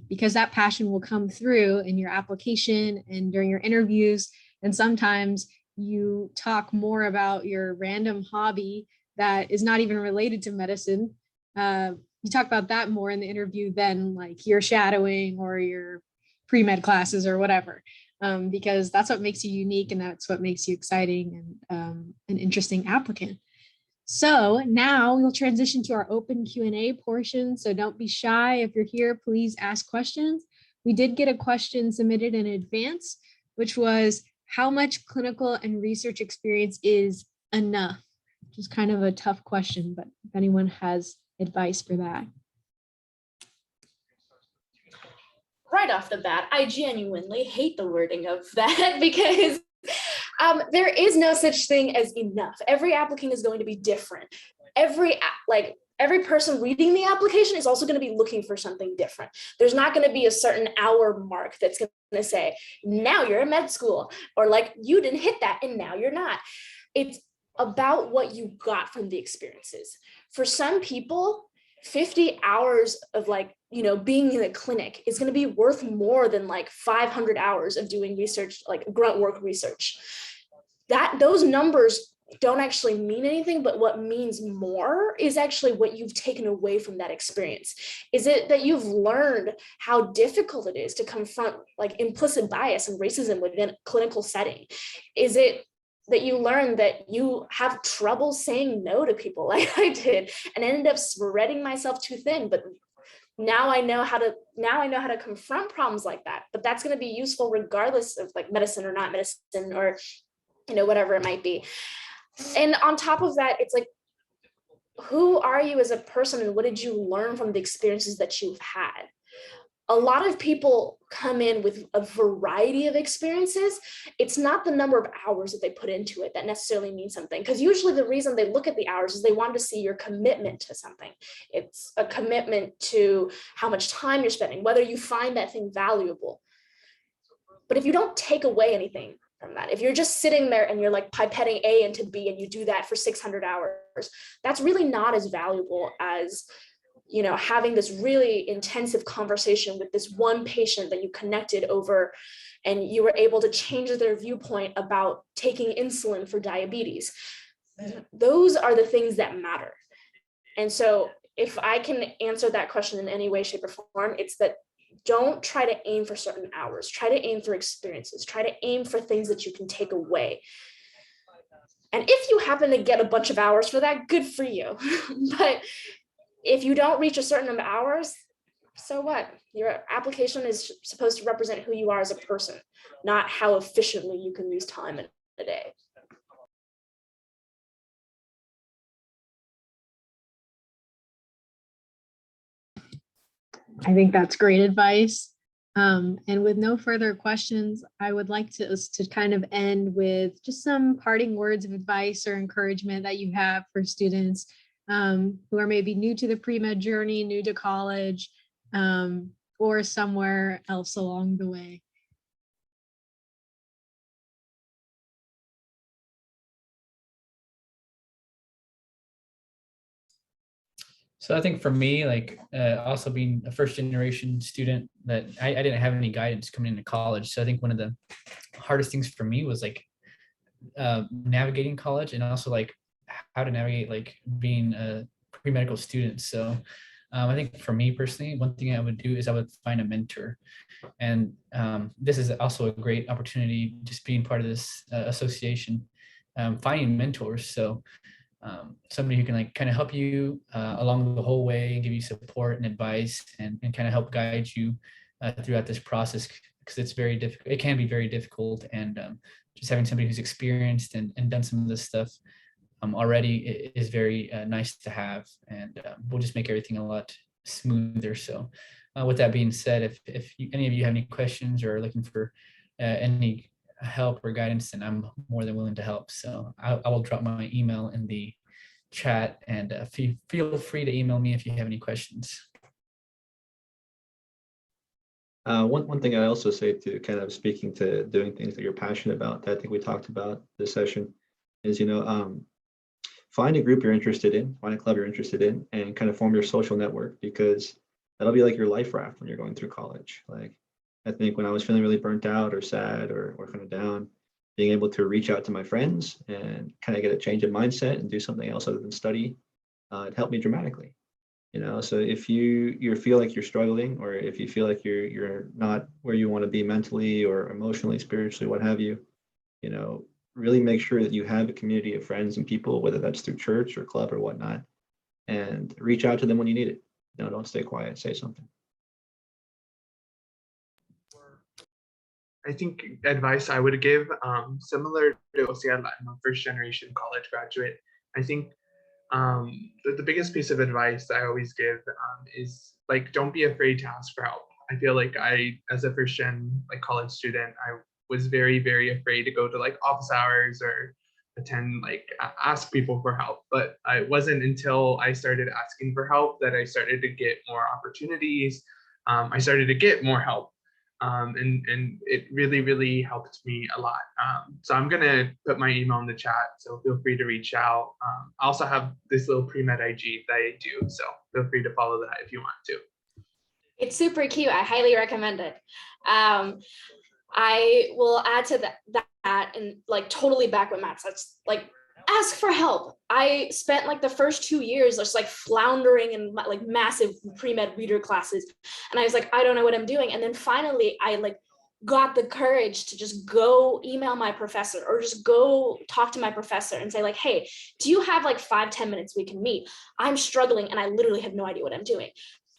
because that passion will come through in your application and during your interviews. And sometimes you talk more about your random hobby that is not even related to medicine. You talk about that more in the interview than like your shadowing or your pre-med classes or whatever, because that's what makes you unique and that's what makes you exciting and an interesting applicant. So now we'll transition to our open Q&A portion. So don't be shy. If you're here, please ask questions. We did get a question submitted in advance, which was, how much clinical and research experience is enough? Which is kind of a tough question, but if anyone has advice for that. Right off the bat, I genuinely hate the wording of that because there is no such thing as enough. Every applicant is going to be different. Every person reading the application is also going to be looking for something different. There's not going to be a certain hour mark that's going to say, now you're in med school, or like you didn't hit that and now you're not. It's about what you got from the experiences. For some people, 50 hours of being in a clinic is going to be worth more than like 500 hours of doing research, like grunt work research. Those numbers don't actually mean anything, but what means more is actually what you've taken away from that experience. Is it that you've learned how difficult it is to confront like implicit bias and racism within a clinical setting? Is it that you learn that you have trouble saying no to people like I did and ended up spreading myself too thin, but now I know how to confront problems like that. But that's going to be useful regardless of like medicine or not medicine, or whatever it might be. And on top of that, it's like, who are you as a person and what did you learn from the experiences that you've had? A lot of people come in with a variety of experiences. It's not the number of hours that they put into it that necessarily means something, because usually the reason they look at the hours is they want to see your commitment to something. It's a commitment to how much time you're spending, whether you find that thing valuable. But if you don't take away anything from that, if you're just sitting there and you're like pipetting A into B and you do that for 600 hours, that's really not as valuable as having this really intensive conversation with this one patient that you connected over and you were able to change their viewpoint about taking insulin for diabetes. Those are the things that matter. And so if I can answer that question in any way, shape, or form, it's that don't try to aim for certain hours. Try to aim for experiences. Try to aim for things that you can take away. And if you happen to get a bunch of hours for that, good for you. But if you don't reach a certain number of hours, so what? Your application is supposed to represent who you are as a person, not how efficiently you can use time in a day. I think that's great advice. And with no further questions, I would like to kind of end with just some parting words of advice or encouragement that you have for students who are maybe new to the pre-med journey, new to college, or somewhere else along the way. So I think for me, also being a first generation student, that I didn't have any guidance coming into college. So I think one of the hardest things for me was navigating college, and also how to navigate being a pre-medical student. So I think for me personally, one thing I would do is I would find a mentor. And this is also a great opportunity, just being part of this association, finding mentors. So somebody who can kind of help you along the whole way, give you support and advice, and kind of help guide you throughout this process. because it's very difficult. It can be very difficult, and just having somebody who's experienced and done some of this stuff already is very nice to have, and will just make everything a lot smoother. So with that being said, if any of you have any questions or are looking for any help or guidance, then I'm more than willing to help. So I will drop my email in the chat, and feel free to email me if you have any questions. One thing I also say, to kind of speaking to doing things that you're passionate about, that I think we talked about this session, is, find a group you're interested in, find a club you're interested in, and kind of form your social network, because that'll be like your life raft when you're going through college. Like, I think when I was feeling really burnt out or sad or kind of down, being able to reach out to my friends and kind of get a change of mindset and do something else other than study, it helped me dramatically. So if you feel like you're struggling, or if you feel like you're not where you want to be mentally or emotionally, spiritually, what have you, really make sure that you have a community of friends and people, whether that's through church or club or whatnot, and reach out to them when you need it. Don't stay quiet, say something. I think advice I would give, similar to UCLA, I'm a first generation college graduate. I think the biggest piece of advice I always give is, like, don't be afraid to ask for help. I feel like as a first gen college student, I was very, very afraid to go to office hours or attend, ask people for help. But it wasn't until I started asking for help that I started to get more opportunities. I started to get more help. And it really, really helped me a lot. So I'm gonna put my email in the chat, so feel free to reach out. I also have this little pre-med IG that I do, so feel free to follow that if you want to. It's super cute. I highly recommend it. I will add to that and totally back what Matt said. Ask for help. I spent the first 2 years just floundering in massive pre-med reader classes, and I was I don't know what I'm doing. And then finally I got the courage to just go email my professor, or just go talk to my professor and say hey, do you have 5-10 minutes we can meet? I'm struggling and I literally have no idea what I'm doing.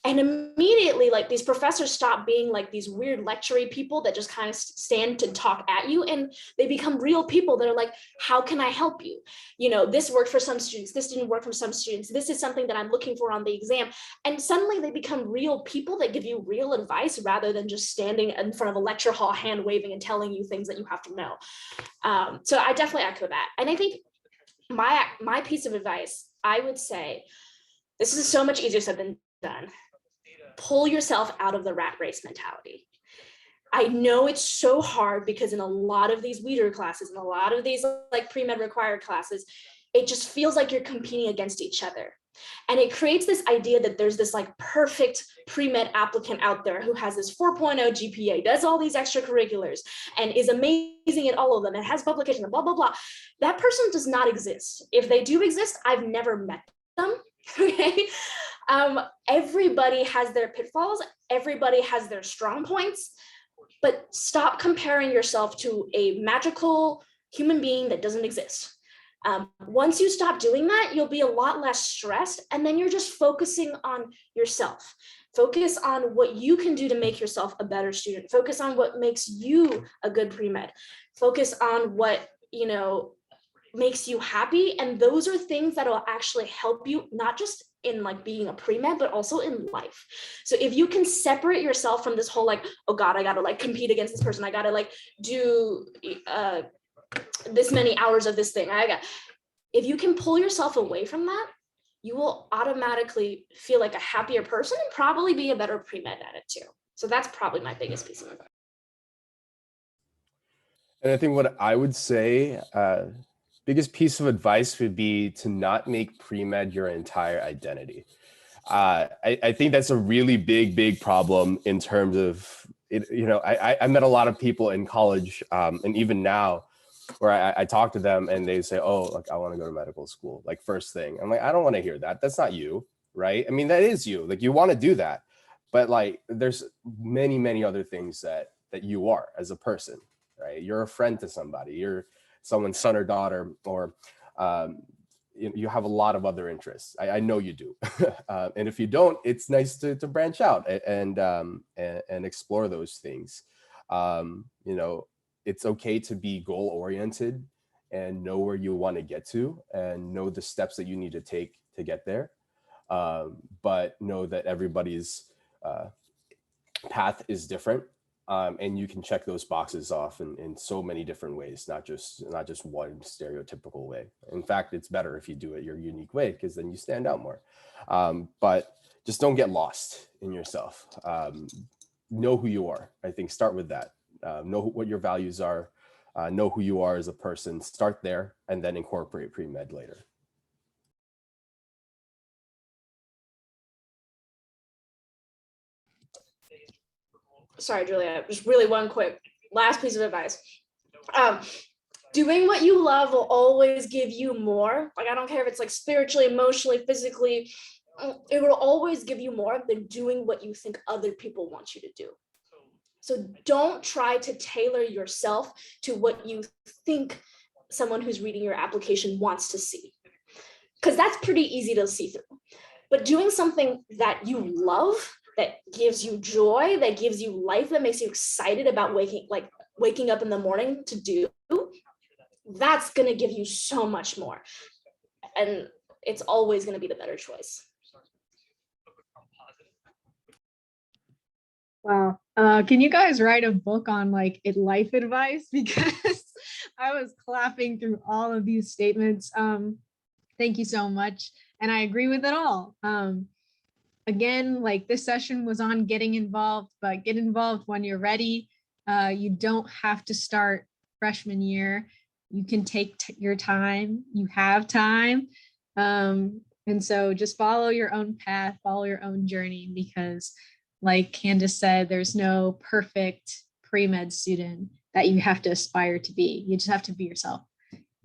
And immediately, these professors stop being these weird lectury people that just kind of stand to talk at you, and they become real people that are how can I help you? This worked for some students, this didn't work for some students, this is something that I'm looking for on the exam. And suddenly they become real people that give you real advice, rather than just standing in front of a lecture hall hand waving and telling you things that you have to know. So I definitely echo that. And I think my piece of advice, I would say, this is so much easier said than done. Pull yourself out of the rat race mentality. I know it's so hard, because in a lot of these weeder classes and a lot of these pre-med required classes, it just feels like you're competing against each other. And it creates this idea that there's this perfect pre-med applicant out there who has this 4.0 GPA, does all these extracurriculars, and is amazing at all of them, and has publications and blah, blah, blah. That person does not exist. If they do exist, I've never met them. Okay. Everybody has their pitfalls. Everybody has their strong points, but stop comparing yourself to a magical human being that doesn't exist. Once you stop doing that, you'll be a lot less stressed, and then you're just focusing on yourself. Focus on what you can do to make yourself a better student. Focus on what makes you a good pre-med. Focus on what, makes you happy. And those are things that will actually help you, not just in being a pre-med, but also in life. So if you can separate yourself from this whole oh God, I gotta compete against this person, I gotta do this many hours of this thing, if you can pull yourself away from that, you will automatically feel like a happier person and probably be a better pre-med at it too. So that's probably my biggest piece of advice. And I think what I would say, biggest piece of advice would be to not make pre-med your entire identity. I think that's a really big problem in terms of it. I met a lot of people in college, and even now, where I talk to them and they say, oh, I want to go to medical school, first thing. I'm I don't want to hear that. That's not you, right? I mean, that is you. You want to do that, but there's many other things that you are as a person, right? You're a friend to somebody. You're someone's son or daughter, or you have a lot of other interests. I know you do. And if you don't, it's nice to branch out and explore those things. You know, it's okay to be goal oriented and know where you want to get to and know the steps that you need to take to get there. But know that everybody's path is different. And you can check those boxes off in so many different ways, not just one stereotypical way. In fact, it's better if you do it your unique way, because then you stand out more. But just don't get lost in yourself. Know who you are. I think start with that. Know what your values are. Know who you are as a person. Start there, and then incorporate pre-med later. Sorry, Julia, just really one quick last piece of advice. Doing what you love will always give you more. Like, I don't care if it's like spiritually, emotionally, physically, it will always give you more than doing what you think other people want you to do. So don't try to tailor yourself to what you think someone who's reading your application wants to see, because that's pretty easy to see through. But doing something that you love, that gives you joy, that gives you life, that makes you excited about waking up in the morning to do, that's going to give you so much more. And it's always going to be the better choice. Wow. Can you guys write a book on like life advice? Because I was clapping through all of these statements. Thank you so much. And I agree with it all. Again, like this session was on getting involved, but get involved when you're ready. You don't have to start freshman year. You can take your time. You have time. And so just follow your own path, follow your own journey, because like Candice said, there's no perfect pre-med student that you have to aspire to be. You just have to be yourself.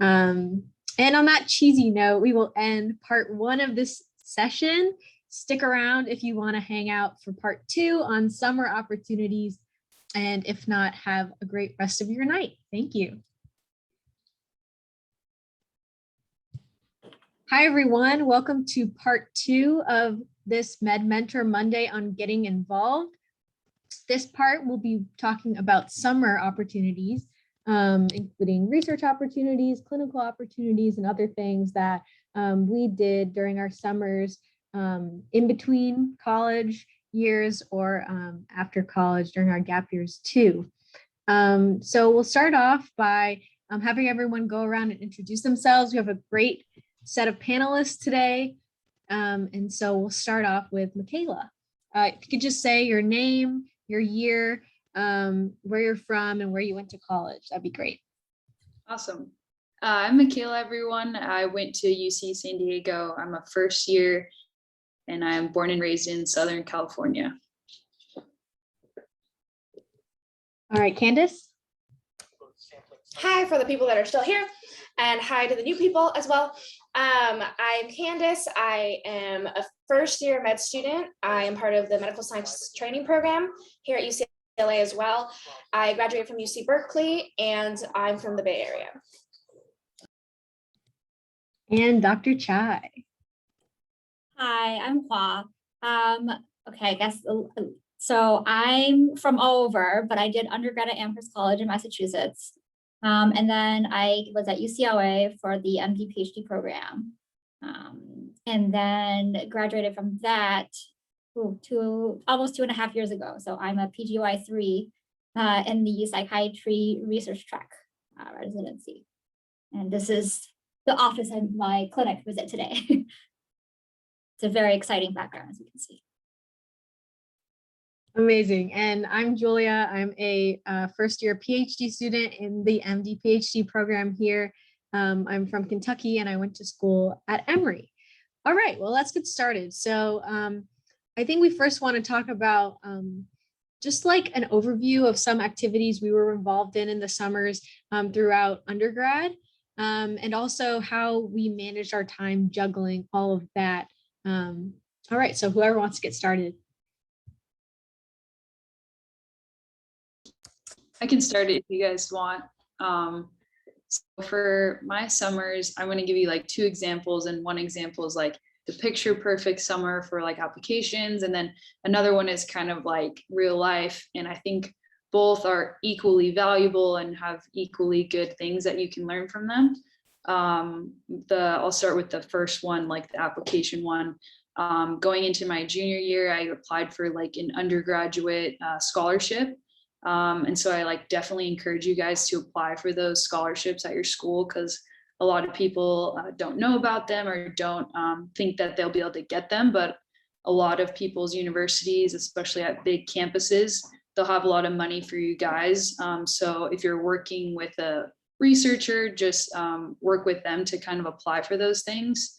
And on that cheesy note, we will end part 1 of this session. Stick around if you want to hang out for part 2 on summer opportunities. And if not, have a great rest of your night. Thank you. Hi, everyone. Welcome to part 2 of this Med Mentor Monday on getting involved. This part will be talking about summer opportunities, including research opportunities, clinical opportunities, and other things that we did during our summers in between college years or after college during our gap years too. So we'll start off by having everyone go around and introduce themselves. We have a great set of panelists today. And so we'll start off with Michaela. If you could just say your name, your year, where you're from, and where you went to college, that'd be great. Awesome. I'm Michaela, everyone. I went to UC San Diego. I'm a first year, and I'm born and raised in Southern California. All right, Candice. Hi for the people that are still here, and hi to the new people as well. I'm Candice. I am a first year med student. I am part of the medical science training program here at UCLA as well. I graduated from UC Berkeley, and I'm from the Bay Area. And Dr. Chai. Hi, I'm Hua. Okay, I guess, so I'm from all over, but I did undergrad at Amherst College in Massachusetts. And then I was at UCLA for the MD PhD program. And then graduated from that almost 2.5 years ago. So I'm a PGY 3 in the psychiatry research track residency. And this is the office and my clinic visit today. It's a very exciting background, as you can see. Amazing. And I'm Julia. I'm a first year PhD student in the MD PhD program here. I'm from Kentucky and I went to school at Emory. All right, well, let's get started. So I think we first want to talk about just like an overview of some activities we were involved in the summers throughout undergrad, and also how we managed our time juggling all of that. All right, so whoever wants to get started. I can start it if you guys want. So for my summers, I'm going to give you like 2 examples, and one example is like the picture perfect summer for like applications, and then another one is kind of like real life. And I think both are equally valuable and have equally good things that you can learn from them. I'll start with the first one, like the application one. Going into my junior year, I applied for like an undergraduate scholarship. And so I like definitely encourage you guys to apply for those scholarships at your school, because a lot of people don't know about them or don't think that they'll be able to get them. But a lot of people's universities, especially at big campuses, they'll have a lot of money for you guys. So if you're working with a researcher, just work with them to kind of apply for those things.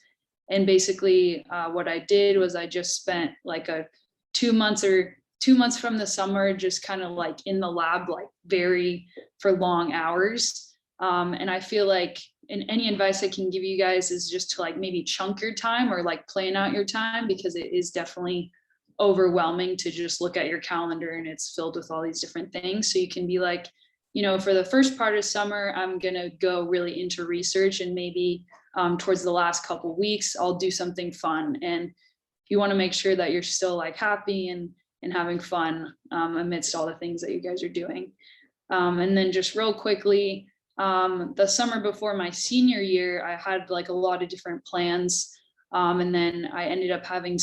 And basically what I did was I just spent like 2 months from the summer, just kind of like in the lab, like for long hours. And I feel like, and any advice I can give you guys is just to like maybe chunk your time or like plan out your time, because it is definitely overwhelming to just look at your calendar and it's filled with all these different things. So you can be like, you know, for the first part of summer, I'm going to go really into research, and maybe towards the last couple of weeks, I'll do something fun. And you want to make sure that you're still like happy and having fun amidst all the things that you guys are doing. And then just real quickly, the summer before my senior year, I had like a lot of different plans. And then I ended up having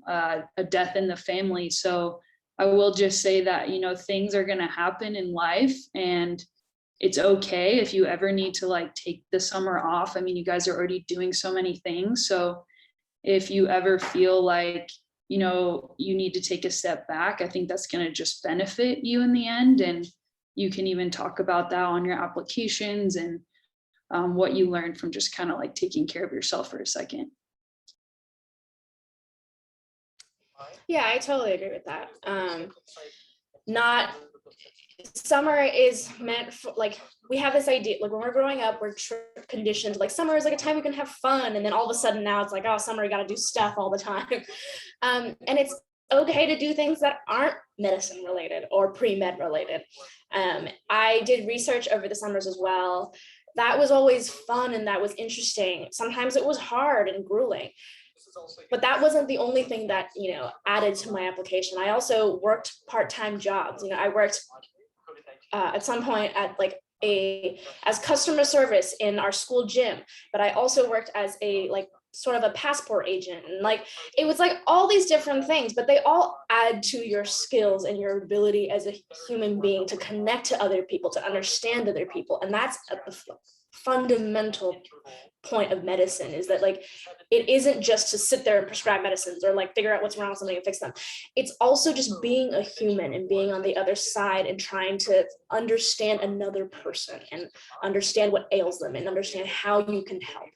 a death in the family. So I will just say that, you know, things are going to happen in life, and it's okay if you ever need to like take the summer off. I mean, you guys are already doing so many things. So if you ever feel like, you know, you need to take a step back, I think that's going to just benefit you in the end. And you can even talk about that on your applications and what you learned from just kind of like taking care of yourself for a second. Yeah, I totally agree with that. Summer is meant for, like, we have this idea, like when we're growing up, we're conditioned, like summer is like a time we can have fun. And then all of a sudden now it's like, oh, summer, you got to do stuff all the time. And it's okay to do things that aren't medicine related or pre-med related. I did research over the summers as well. That was always fun and that was interesting. Sometimes it was hard and grueling. But that wasn't the only thing that, you know, added to my application. I also worked part-time jobs. You know, I worked at some point at like as customer service in our school gym, but I also worked as a like sort of a passport agent, and like it was like all these different things, but they all add to your skills and your ability as a human being to connect to other people, to understand other people. And that's at the fundamental point of medicine, is that like it isn't just to sit there and prescribe medicines or like figure out what's wrong with something and fix them. It's also just being a human and being on the other side and trying to understand another person and understand what ails them and understand how you can help.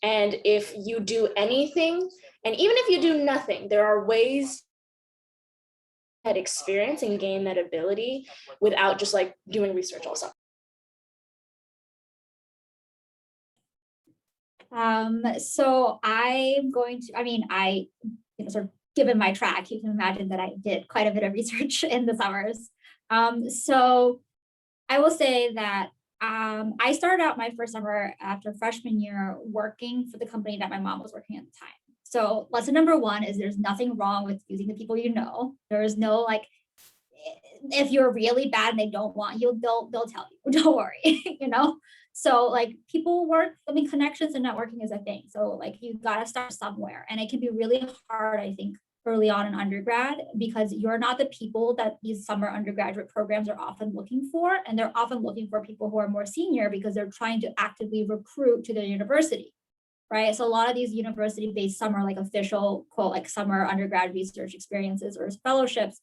And if you do anything, and even if you do nothing, there are ways that experience and gain that ability without just like doing research also. So I'm going to, I mean, sort of given my track, you can imagine that I did quite a bit of research in the summers. So I will say that I started out my first summer after freshman year working for the company that my mom was working at the time. So lesson number one is there's nothing wrong with using the people you know. There is no like, if you're really bad and they don't want you, they'll tell you, don't worry, you know? So like people work, I mean, connections and networking is a thing. So like you gotta start somewhere, and it can be really hard, I think, early on in undergrad, because you're not the people that these summer undergraduate programs are often looking for. And they're often looking for people who are more senior because they're trying to actively recruit to their university, right? So a lot of these university-based summer, like official quote, like summer undergrad research experiences or fellowships,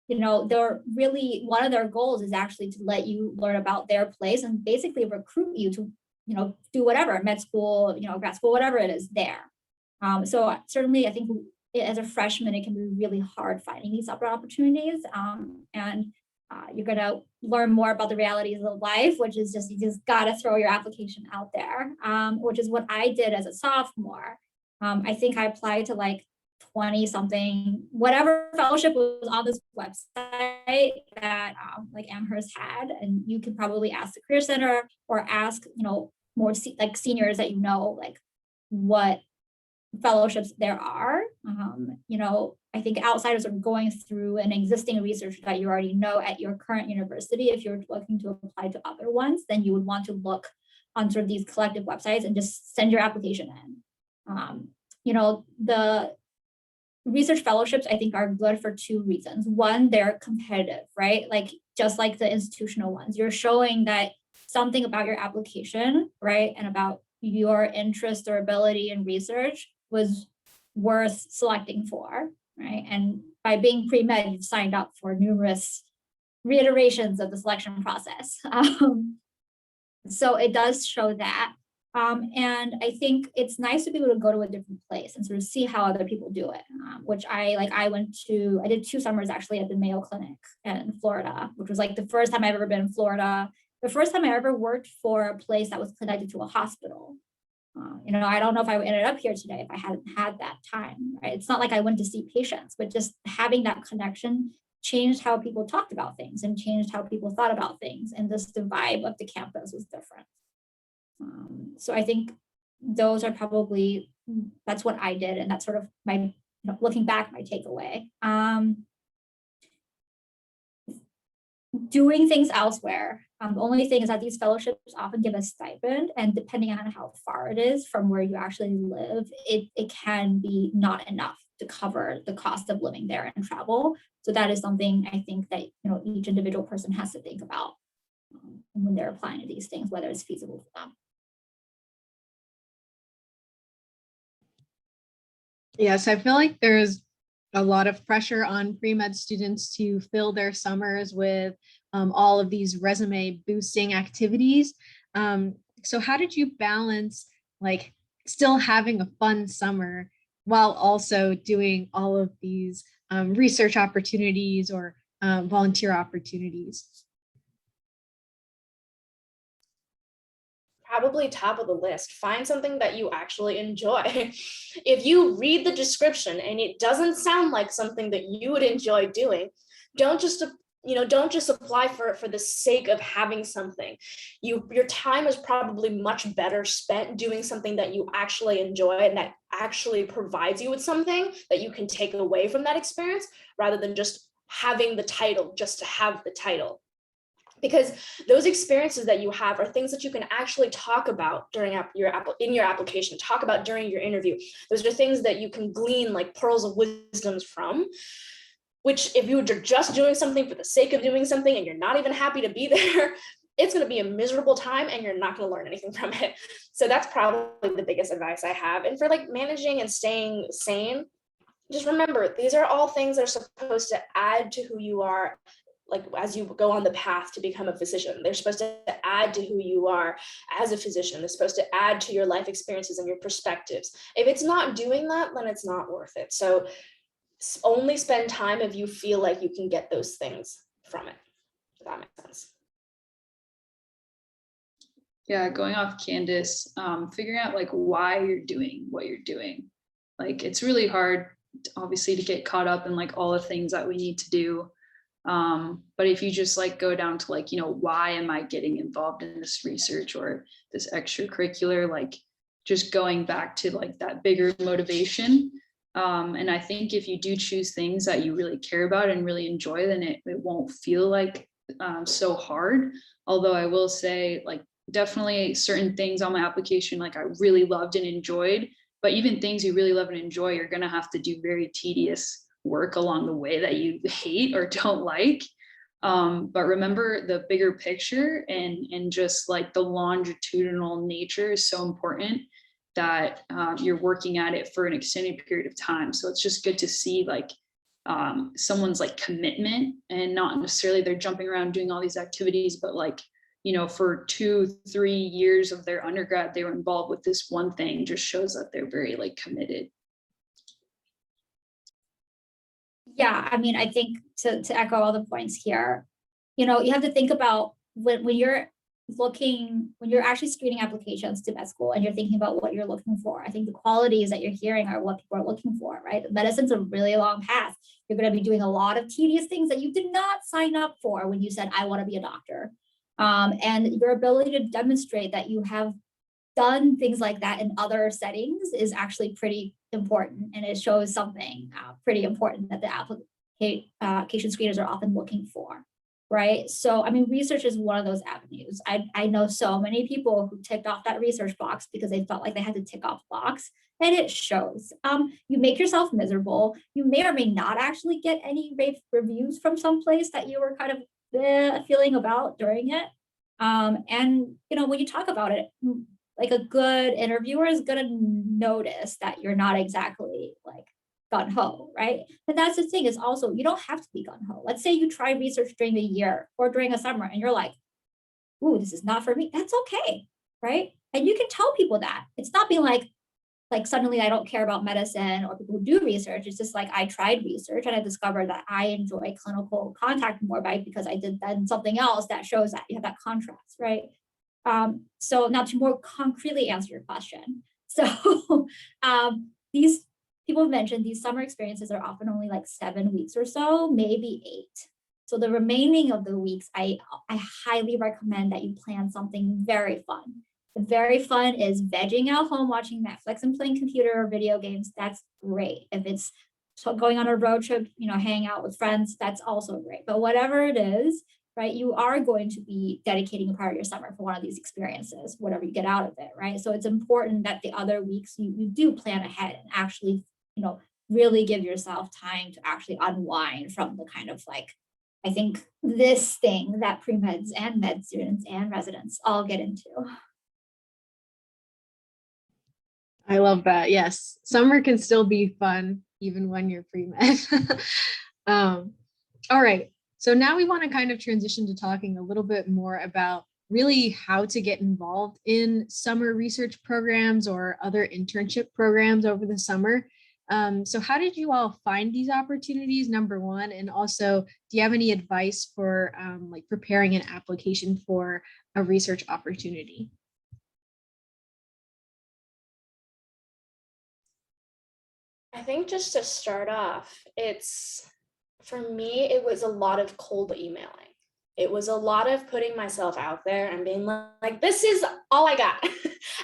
you know, they're really, one of their goals is actually to let you learn about their place and basically recruit you to, you know, do whatever, med school, you know, grad school, whatever it is there. So certainly I think as a freshman, it can be really hard finding these upper opportunities. And you're gonna learn more about the realities of life, which is just, you just gotta throw your application out there, which is what I did as a sophomore. I think I applied to like 20 something, whatever fellowship was on this website that like Amherst had. And you can probably ask the Career Center or ask, you know, more like seniors that you know, like what fellowships there are. You know, I think outside of sort of going through an existing research that you already know at your current university, if you're looking to apply to other ones, then you would want to look on sort of these collective websites and just send your application in. You know, the research fellowships, I think, are good for two reasons. One, they're competitive, right? Like just like the institutional ones, you're showing that something about your application, right, and about your interest or ability in research was worth selecting for, right? And by being pre-med, you've signed up for numerous reiterations of the selection process. So it does show that. And I think it's nice to be able to go to a different place and sort of see how other people do it, which I did 2 summers actually at the Mayo Clinic in Florida, which was like the first time I've ever been in Florida, the first time I ever worked for a place that was connected to a hospital. You know, I don't know if I ended up here today if I hadn't had that time, right? It's not like I went to see patients, but just having that connection changed how people talked about things and changed how people thought about things. And just the vibe of the campus was different. So I think those are probably, that's what I did. And that's sort of my, you know, looking back, my takeaway. Doing things elsewhere. The only thing is that these fellowships often give a stipend, and depending on how far it is from where you actually live, it can be not enough to cover the cost of living there and travel. So that is something I think that, you know, each individual person has to think about when they're applying to these things, whether it's feasible for them. Yes, I feel like there's a lot of pressure on pre-med students to fill their summers with all of these resume boosting activities. So how did you balance like still having a fun summer while also doing all of these research opportunities or volunteer opportunities? Probably top of the list. Find something that you actually enjoy. If you read the description and it doesn't sound like something that you would enjoy doing, don't just apply for the sake of having something. Your time is probably much better spent doing something that you actually enjoy and that actually provides you with something that you can take away from that experience, rather than just having the title just to have the title. Because those experiences that you have are things that you can actually talk about during your application, talk about during your interview. Those are things that you can glean like pearls of wisdoms from, which if you're just doing something for the sake of doing something and you're not even happy to be there, it's going to be a miserable time and you're not going to learn anything from it. So that's probably the biggest advice I have. And for like managing and staying sane, just remember, these are all things that are supposed to add to who you are. Like as you go on the path to become a physician, they're supposed to add to who you are as a physician. They're supposed to add to your life experiences and your perspectives. If it's not doing that, then it's not worth it. So only spend time if you feel like you can get those things from it, if that makes sense. Yeah, going off Candice, figuring out like why you're doing what you're doing. Like it's really hard, obviously, to get caught up in like all the things that we need to do. But if you just like go down to like, you know, why am I getting involved in this research or this extracurricular, like just going back to like that bigger motivation. And I think if you do choose things that you really care about and really enjoy, then it won't feel like so hard. Although I will say like definitely certain things on my application, like I really loved and enjoyed, but even things you really love and enjoy, you're going to have to do very tedious work along the way that you hate or don't like. But remember the bigger picture and just like the longitudinal nature is so important that you're working at it for an extended period of time. So it's just good to see like someone's like commitment and not necessarily they're jumping around doing all these activities, but like, you know, for 2-3 years of their undergrad, they were involved with this one thing, just shows that they're very like committed. Yeah, I mean, I think to echo all the points here, you know, you have to think about when you're actually screening applications to med school and you're thinking about what you're looking for. I think the qualities that you're hearing are what people are looking for, right? Medicine's a really long path. You're going to be doing a lot of tedious things that you did not sign up for when you said, I want to be a doctor. And your ability to demonstrate that you have done things like that in other settings is actually pretty important, and it shows something pretty important that the application screeners are often looking for, right? So, I mean, research is one of those avenues. I know so many people who ticked off that research box because they felt like they had to tick off box, and it shows. You make yourself miserable. You may or may not actually get any rave reviews from someplace that you were kind of feeling about during it. And, you know, when you talk about it, like a good interviewer is going to notice that you're not exactly like gung-ho, right? And that's the thing, is also, you don't have to be gung-ho. Let's say you try research during the year or during a summer and you're like, ooh, this is not for me. That's okay, right? And you can tell people that. It's not being like suddenly I don't care about medicine or people who do research. It's just like, I tried research and I discovered that I enjoy clinical contact more because I did then something else that shows that you have that contrast, right? So now to more concretely answer your question. So these people mentioned these summer experiences are often only like 7 weeks or so, maybe 8. So the remaining of the weeks, I highly recommend that you plan something very fun. The very fun is vegging out home, watching Netflix and playing computer or video games. That's great. If it's going on a road trip, you know, hang out with friends, that's also great. But whatever it is, right, you are going to be dedicating a part of your summer for one of these experiences, whatever you get out of it, right? So it's important that the other weeks you do plan ahead and actually, you know, really give yourself time to actually unwind from the kind of like, I think this thing that pre-meds and med students and residents all get into. I love that. Yes, summer can still be fun even when you're pre-med. All right. So now we want to kind of transition to talking a little bit more about really how to get involved in summer research programs or other internship programs over the summer. So how did you all find these opportunities, number one? And also, do you have any advice for like preparing an application for a research opportunity? I think just to start off, for me, it was a lot of cold emailing. It was a lot of putting myself out there and being like, this is all I got.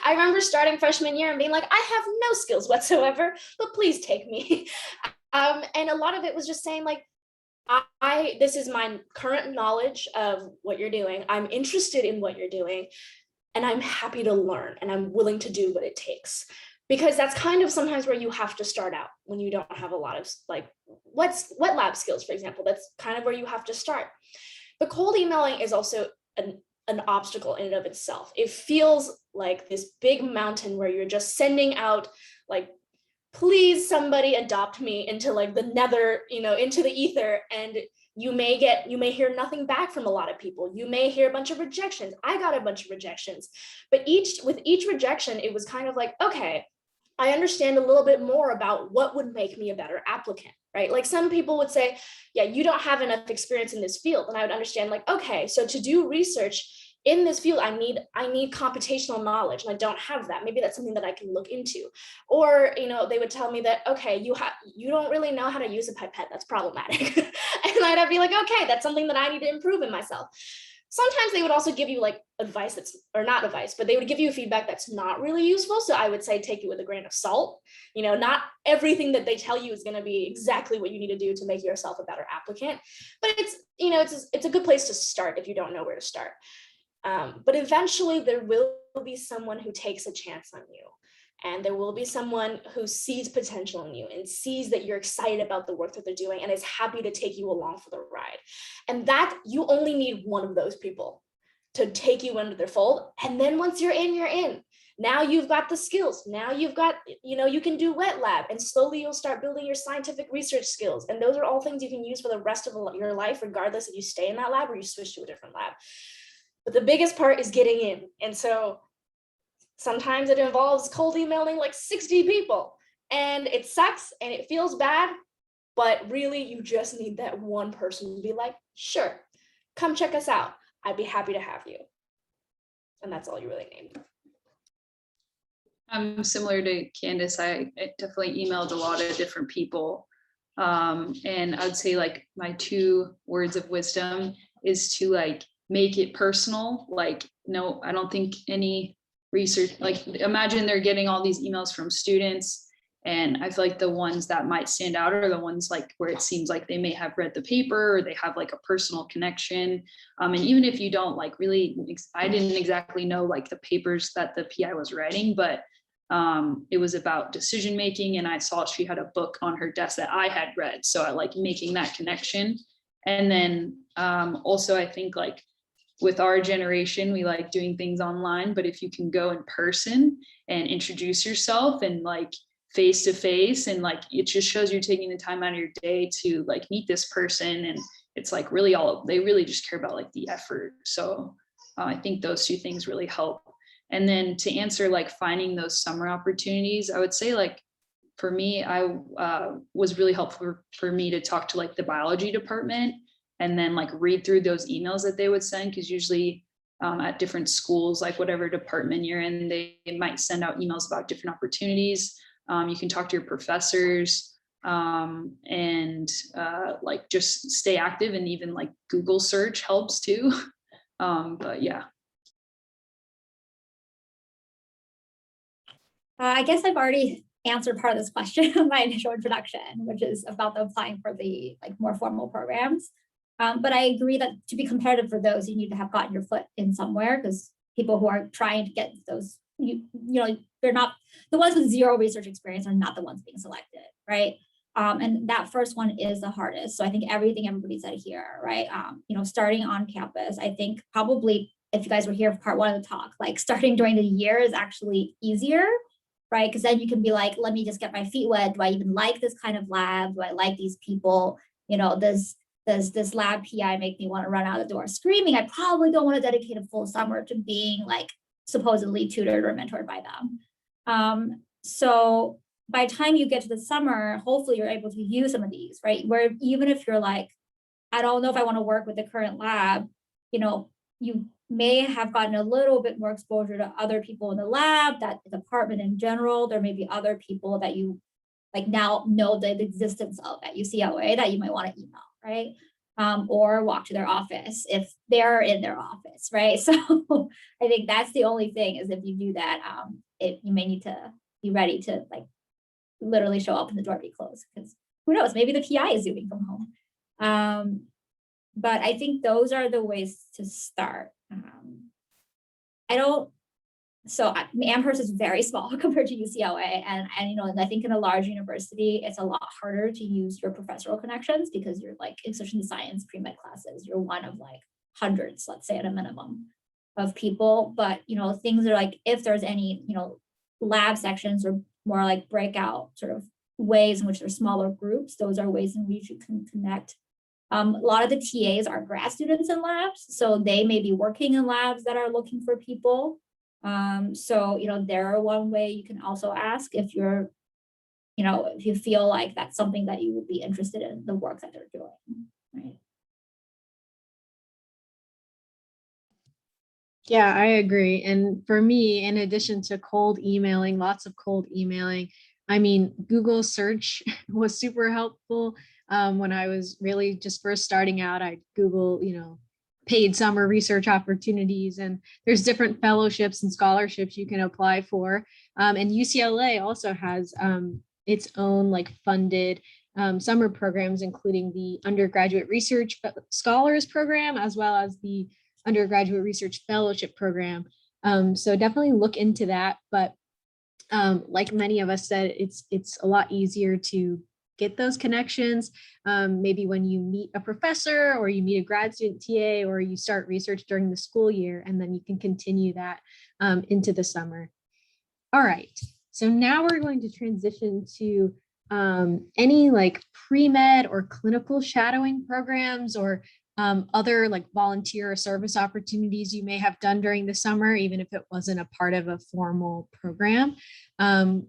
I remember starting freshman year and being like, I have no skills whatsoever, but please take me. And a lot of it was just saying like, this is my current knowledge of what you're doing. I'm interested in what you're doing, and I'm happy to learn, and I'm willing to do what it takes. Because that's kind of sometimes where you have to start out when you don't have a lot of like wet lab skills, for example. That's kind of where you have to start. But cold emailing is also an obstacle in and of itself. It feels like this big mountain where you're just sending out like, please somebody adopt me into like the nether, you know, into the ether. And you may hear nothing back from a lot of people. You may hear a bunch of rejections. I got a bunch of rejections, but with each rejection, it was kind of like, okay, I understand a little bit more about what would make me a better applicant, right? Like some people would say, yeah, you don't have enough experience in this field. And I would understand like, okay, so to do research in this field, I need computational knowledge, and I don't have that. Maybe that's something that I can look into. Or, you know, they would tell me that, okay, you don't really know how to use a pipette. That's problematic. And I'd be like, okay, that's something that I need to improve in myself. Sometimes they would also give you like advice or not advice, but they would give you feedback that's not really useful. So I would say take it with a grain of salt. You know, not everything that they tell you is going to be exactly what you need to do to make yourself a better applicant. But it's a good place to start if you don't know where to start. But eventually there will be someone who takes a chance on you. And there will be someone who sees potential in you and sees that you're excited about the work that they're doing and is happy to take you along for the ride. And that you only need one of those people to take you into their fold. And then once you're in, you're in. Now you've got the skills. Now you've got, you know, you can do wet lab, and slowly you'll start building your scientific research skills. And those are all things you can use for the rest of your life, regardless if you stay in that lab or you switch to a different lab. But the biggest part is getting in. And so sometimes it involves cold emailing like 60 people, and it sucks and it feels bad, but really you just need that one person to be like, sure, come check us out. I'd be happy to have you. And that's all you really need. I'm similar to Candice. I definitely emailed a lot of different people. And I would say like my 2 words of wisdom is to like make it personal. Like, no, I don't think any research, like imagine they're getting all these emails from students And I feel like the ones that might stand out are the ones like where it seems like they may have read the paper or they have like a personal connection. And even if you don't like really, I didn't exactly know like the papers that the PI was writing, but it was about decision making, and I saw she had a book on her desk that I had read. So I like making that connection. And then also I think like with our generation, we like doing things online, but if you can go in person and introduce yourself and like face to face, and like it just shows you're taking the time out of your day to like meet this person, and it's like really they really just care about like the effort. So I think those two things really help. And then to answer like finding those summer opportunities, I would say like for me, I was really helpful for me to talk to like the biology department and then like read through those emails that they would send, because usually at different schools, like whatever department you're in, they might send out emails about different opportunities. You can talk to your professors and like just stay active, and even like Google search helps too. But yeah. I guess I've already answered part of this question in my initial introduction, which is about the applying for the like more formal programs. But I agree that to be competitive for those, you need to have gotten your foot in somewhere, because people who are trying to get those, you know, they're not the ones with zero research experience are not the ones being selected, right? And that first one is the hardest. So I think everything everybody said here, right? You know, starting on campus, I think probably if you guys were here for part one of the talk, like starting during the year is actually easier, right? Because then you can be like, let me just get my feet wet. Do I even like this kind of lab? Do I like these people? You know, does this lab PI make me want to run out the door screaming? I probably don't want to dedicate a full summer to being like supposedly tutored or mentored by them. So by the time you get to the summer, hopefully you're able to use some of these, right? Where even if you're like, I don't know if I want to work with the current lab, you know, you may have gotten a little bit more exposure to other people in the lab, that department in general. There may be other people that you like now know the existence of at UCLA that you might want to email, right? Or walk to their office if they're in their office, right? So I think that's the only thing, is if you do that, you may need to be ready to like literally show up and the door be closed, because who knows, maybe the PI is zooming from home. But I think those are the ways to start. Amherst is very small compared to UCLA, and you know, I think in a large university, it's a lot harder to use your professional connections, because you're like in social science pre-med classes, you're one of like hundreds, let's say at a minimum, of people. But you know, things are like, if there's any, you know, lab sections or more like breakout sort of ways in which there's smaller groups, those are ways in which you can connect. A lot of the TAs are grad students in labs, so they may be working in labs that are looking for people. So, you know, they're one way you can also ask if you're, you know, if you feel like that's something that you would be interested in, the work that they're doing, right? Yeah, I agree. And for me, in addition to cold emailing, lots of cold emailing, I mean, Google search was super helpful. When I was really just first starting out, I'd Google, you know, paid summer research opportunities, and there's different fellowships and scholarships you can apply for. And UCLA also has its own like funded summer programs, including the undergraduate research scholars program, as well as the undergraduate research fellowship program. So definitely look into that. But like many of us said, it's a lot easier to get those connections. Maybe when you meet a professor, or you meet a grad student TA, or you start research during the school year, and then you can continue that into the summer. All right, so now we're going to transition to any like pre-med or clinical shadowing programs, or other like volunteer or service opportunities you may have done during the summer, even if it wasn't a part of a formal program.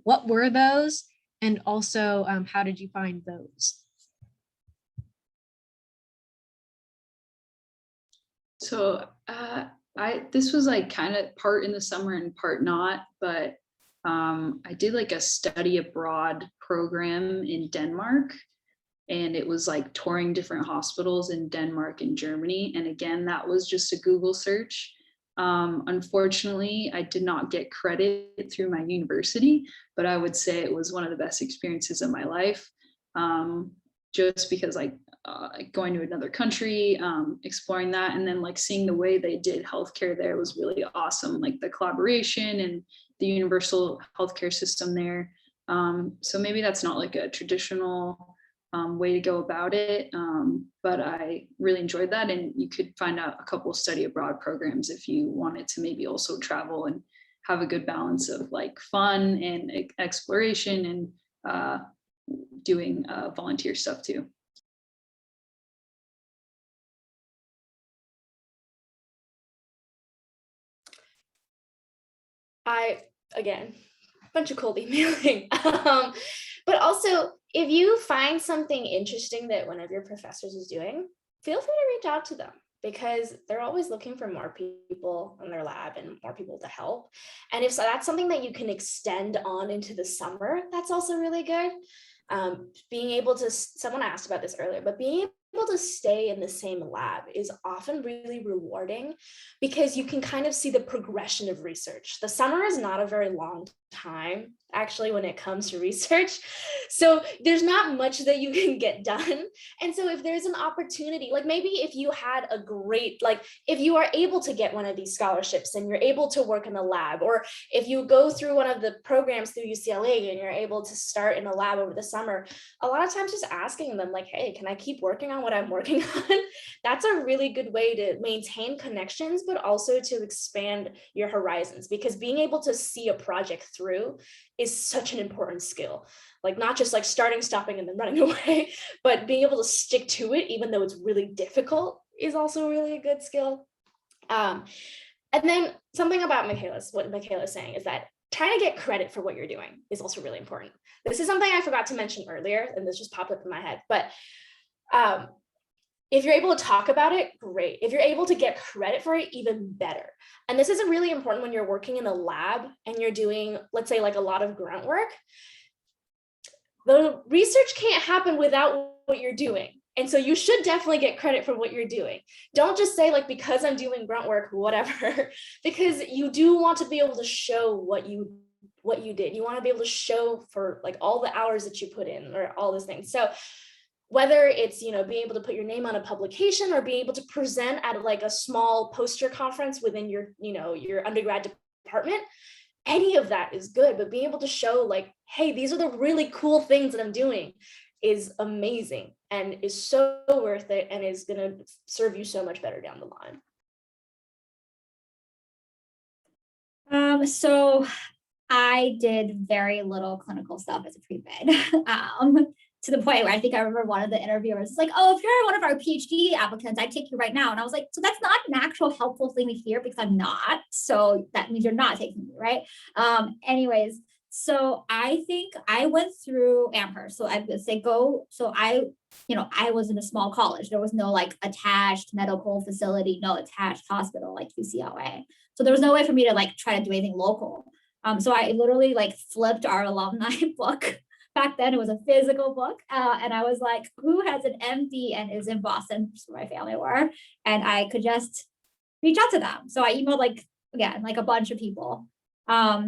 What were those? And also, how did you find those? So this was like kind of part in the summer and part not, but I did like a study abroad program in Denmark, and it was like touring different hospitals in Denmark and Germany. And again, that was just a Google search. Unfortunately, I did not get credit through my university, but I would say it was one of the best experiences of my life. Just because going to another country, exploring that, and then like seeing the way they did healthcare there was really awesome. Like the collaboration and the universal healthcare system there. So maybe that's not like a traditional way to go about it, but I really enjoyed that. And you could find out a couple of study abroad programs if you wanted to maybe also travel and have a good balance of like fun and exploration and doing volunteer stuff too. Again, bunch of cold emailing. But also, if you find something interesting that one of your professors is doing, feel free to reach out to them, because they're always looking for more people in their lab and more people to help. And if so, that's something that you can extend on into the summer, that's also really good. Being able to, someone asked about this earlier, but being able to stay in the same lab is often really rewarding, because you can kind of see the progression of research. The summer is not a very long time, actually, when it comes to research. So there's not much that you can get done. And so if there's an opportunity, like maybe if you had a great, like if you are able to get one of these scholarships and you're able to work in a lab, or if you go through one of the programs through UCLA and you're able to start in a lab over the summer, a lot of times just asking them like, hey, can I keep working on what I'm working on? That's a really good way to maintain connections, but also to expand your horizons, because being able to see a project through is such an important skill. Like not just like starting, stopping, and then running away, but being able to stick to it, even though it's really difficult, is also really a good skill. And then something about what Michaela's saying is that trying to get credit for what you're doing is also really important. This is something I forgot to mention earlier, and this just popped up in my head, but if you're able to talk about it, great. If you're able to get credit for it, even better. And this is really important when you're working in a lab and you're doing, let's say, like a lot of grunt work. The research can't happen without what you're doing. And so you should definitely get credit for what you're doing. Don't just say like, because I'm doing grunt work, whatever, because you do want to be able to show what you did. You want to be able to show for like all the hours that you put in, or all those things. So whether it's, being able to put your name on a publication, or being able to present at like a small poster conference within your, your undergrad department, any of that is good. But being able to show like, hey, these are the really cool things that I'm doing is amazing and is so worth it, and is going to serve you so much better down the line. So I did very little clinical stuff as a pre-med. To the point where I think I remember one of the interviewers was like, oh, if you're one of our PhD applicants, I'd take you right now. And I was like, so that's not an actual helpful thing to hear, because I'm not. So that means you're not taking me, right? Anyways, so I think I went through Amherst. So I would say I was in a small college. There was no like attached medical facility, no attached hospital like UCLA. So there was no way for me to like try to do anything local. So I literally like flipped our alumni book. Back then it was a physical book, and I was like, who has an MD and is in Boston, where my family were, and I could just reach out to them. So I emailed like a bunch of people. I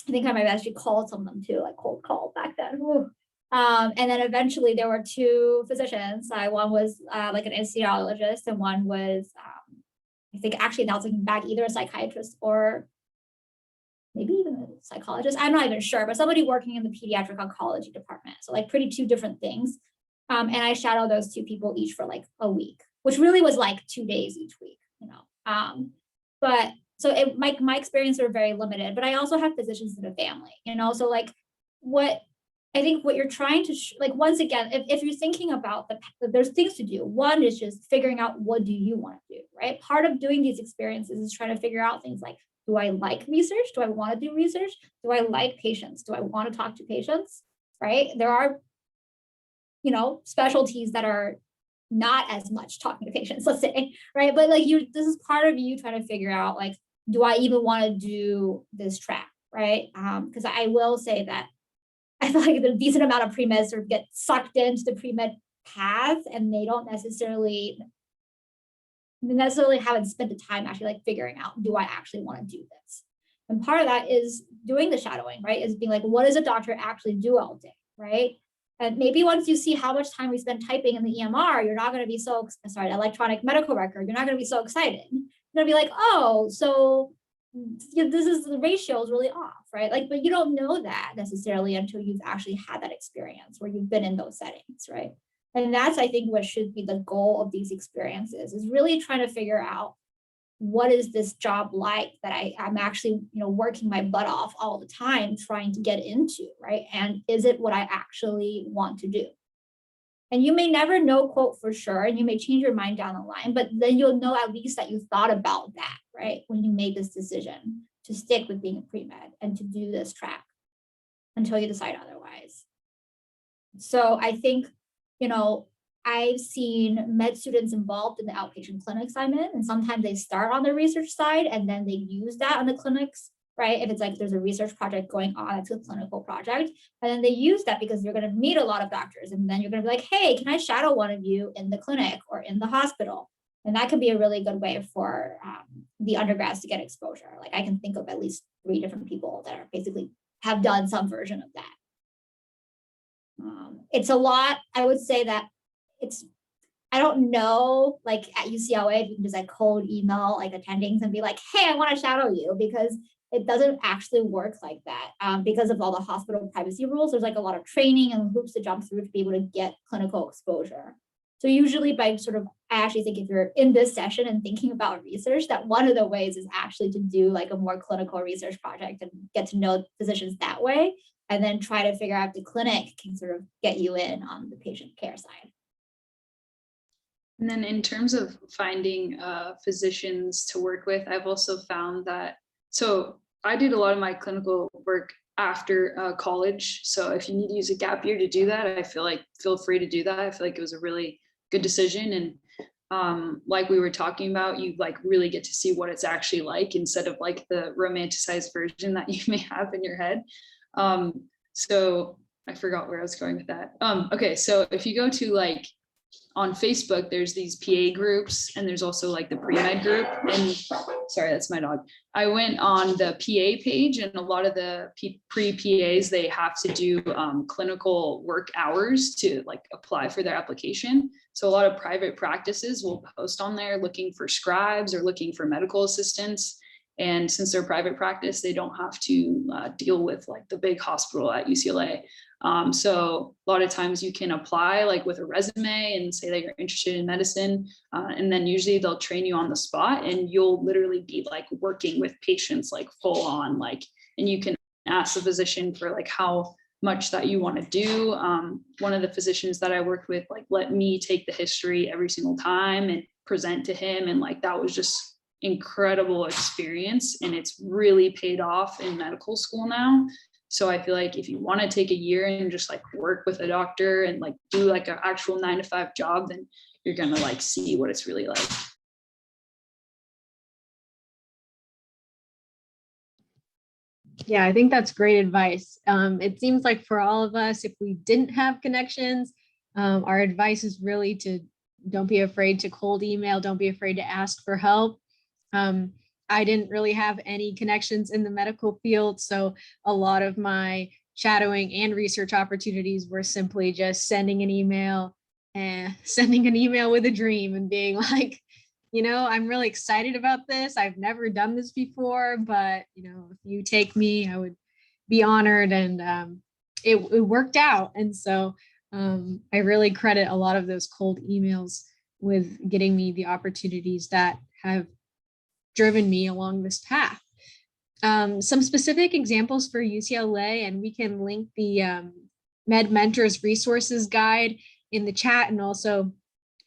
think I might have actually called some of them too, like cold call back then. And then eventually there were two physicians. One was like an anesthesiologist, and one was I think actually now looking back, either a psychiatrist or maybe even a psychologist, I'm not even sure, but somebody working in the pediatric oncology department. So like pretty two different things. And I shadowed those two people each for like a week, which really was like 2 days each week, But so my experience were very limited, but I also have physicians in the family, so like what you're trying to, once again, if you're thinking about there's things to do. One is just figuring out, what do you want to do, right? Part of doing these experiences is trying to figure out things like, do I like research? Do I want to do research? Do I like patients? Do I want to talk to patients? Right? There are, specialties that are not as much talking to patients, let's say, right? But like this is part of you trying to figure out, like, do I even want to do this track, right? Because I will say that I feel like a decent amount of pre-med sort of get sucked into the pre-med path, and they don't necessarily necessarily haven't spent the time actually like figuring out, do I actually want to do this? And part of that is doing the shadowing, right? Is being like, what does a doctor actually do all day, right? And maybe once you see how much time we spend typing in the EMR, you're not going to be so, sorry, electronic medical record, you're not going to be so excited. You're going to be like, oh, so this is, the ratio is really off, right? Like, but you don't know that necessarily until you've actually had that experience where you've been in those settings, right? And that's, I think, what should be the goal of these experiences, is really trying to figure out, what is this job like that I'm actually, working my butt off all the time trying to get into, right? And is it what I actually want to do? And you may never know, quote, for sure, and you may change your mind down the line, but then you'll know at least that you thought about that, right? When you made this decision to stick with being a pre-med and to do this track until you decide otherwise. So I think, I've seen med students involved in the outpatient clinics I'm in, and sometimes they start on the research side and then they use that on the clinics, right? If it's like there's a research project going on, it's a clinical project, and then they use that because you're going to meet a lot of doctors, and then you're going to be like, hey, can I shadow one of you in the clinic or in the hospital? And that could be a really good way for the undergrads to get exposure. Like, I can think of at least 3 different people that are basically have done some version of that. It's a lot. I would say that I don't know, like at UCLA, if you can just like cold email like attendings and be like, hey, I want to shadow you, because it doesn't actually work like that. Because of all the hospital privacy rules, there's like a lot of training and hoops to jump through to be able to get clinical exposure. So usually I actually think if you're in this session and thinking about research, that one of the ways is actually to do like a more clinical research project and get to know physicians that way, and then try to figure out if the clinic can sort of get you in on the patient care side. And then in terms of finding physicians to work with, I've also found that, so I did a lot of my clinical work after college. So if you need to use a gap year to do that, I feel free to do that. I feel like it was a really good decision. And like we were talking about, you like really get to see what it's actually like instead of like the romanticized version that you may have in your head. So I forgot where I was going with that. Okay, so if you go to like, on Facebook, there's these PA groups, and there's also like the pre-med group. And sorry, that's my dog. I went on the PA page, and a lot of the pre-PAs, they have to do clinical work hours to like apply for their application. So a lot of private practices will post on there looking for scribes or looking for medical assistants. And since they're private practice, they don't have to deal with like the big hospital at UCLA. So a lot of times you can apply like with a resume and say that you're interested in medicine. And then usually they'll train you on the spot, and you'll literally be like working with patients like full on, like, and you can ask the physician for like how much that you want to do. One of the physicians that I worked with, like, let me take the history every single time and present to him. And like, that was just incredible experience, and it's really paid off in medical school now. So I feel like if you want to take a year and just like work with a doctor and like do like an actual 9-to-5 job, then you're gonna like see what it's really like. Yeah, I think that's great advice. It seems like for all of us, if we didn't have connections, our advice is really to don't be afraid to cold email, don't be afraid to ask for help. I didn't really have any connections in the medical field, so a lot of my shadowing and research opportunities were simply just sending an email with a dream and being like, I'm really excited about this. I've never done this before, but if you take me, I would be honored. And it worked out. And so I really credit a lot of those cold emails with getting me the opportunities that have driven me along this path. Some specific examples for UCLA, and we can link the Med Mentors Resources Guide in the chat, and also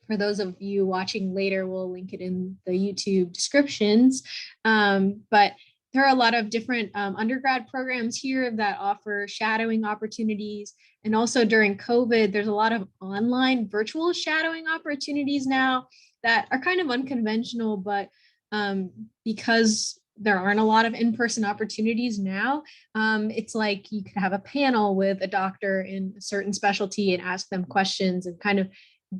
for those of you watching later, we'll link it in the YouTube descriptions. But there are a lot of different undergrad programs here that offer shadowing opportunities. And also during COVID, there's a lot of online virtual shadowing opportunities now that are kind of unconventional, but because there aren't a lot of in-person opportunities now, it's like you could have a panel with a doctor in a certain specialty and ask them questions and kind of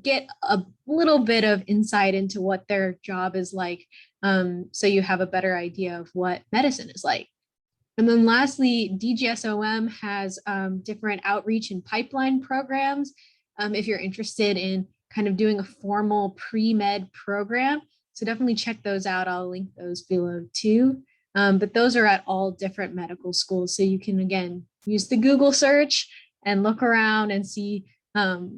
get a little bit of insight into what their job is like, so you have a better idea of what medicine is like. And then lastly, DGSOM has different outreach and pipeline programs. If you're interested in kind of doing a formal pre-med program, so definitely check those out. I'll link those below too. But those are at all different medical schools. So you can, again, use the Google search and look around and see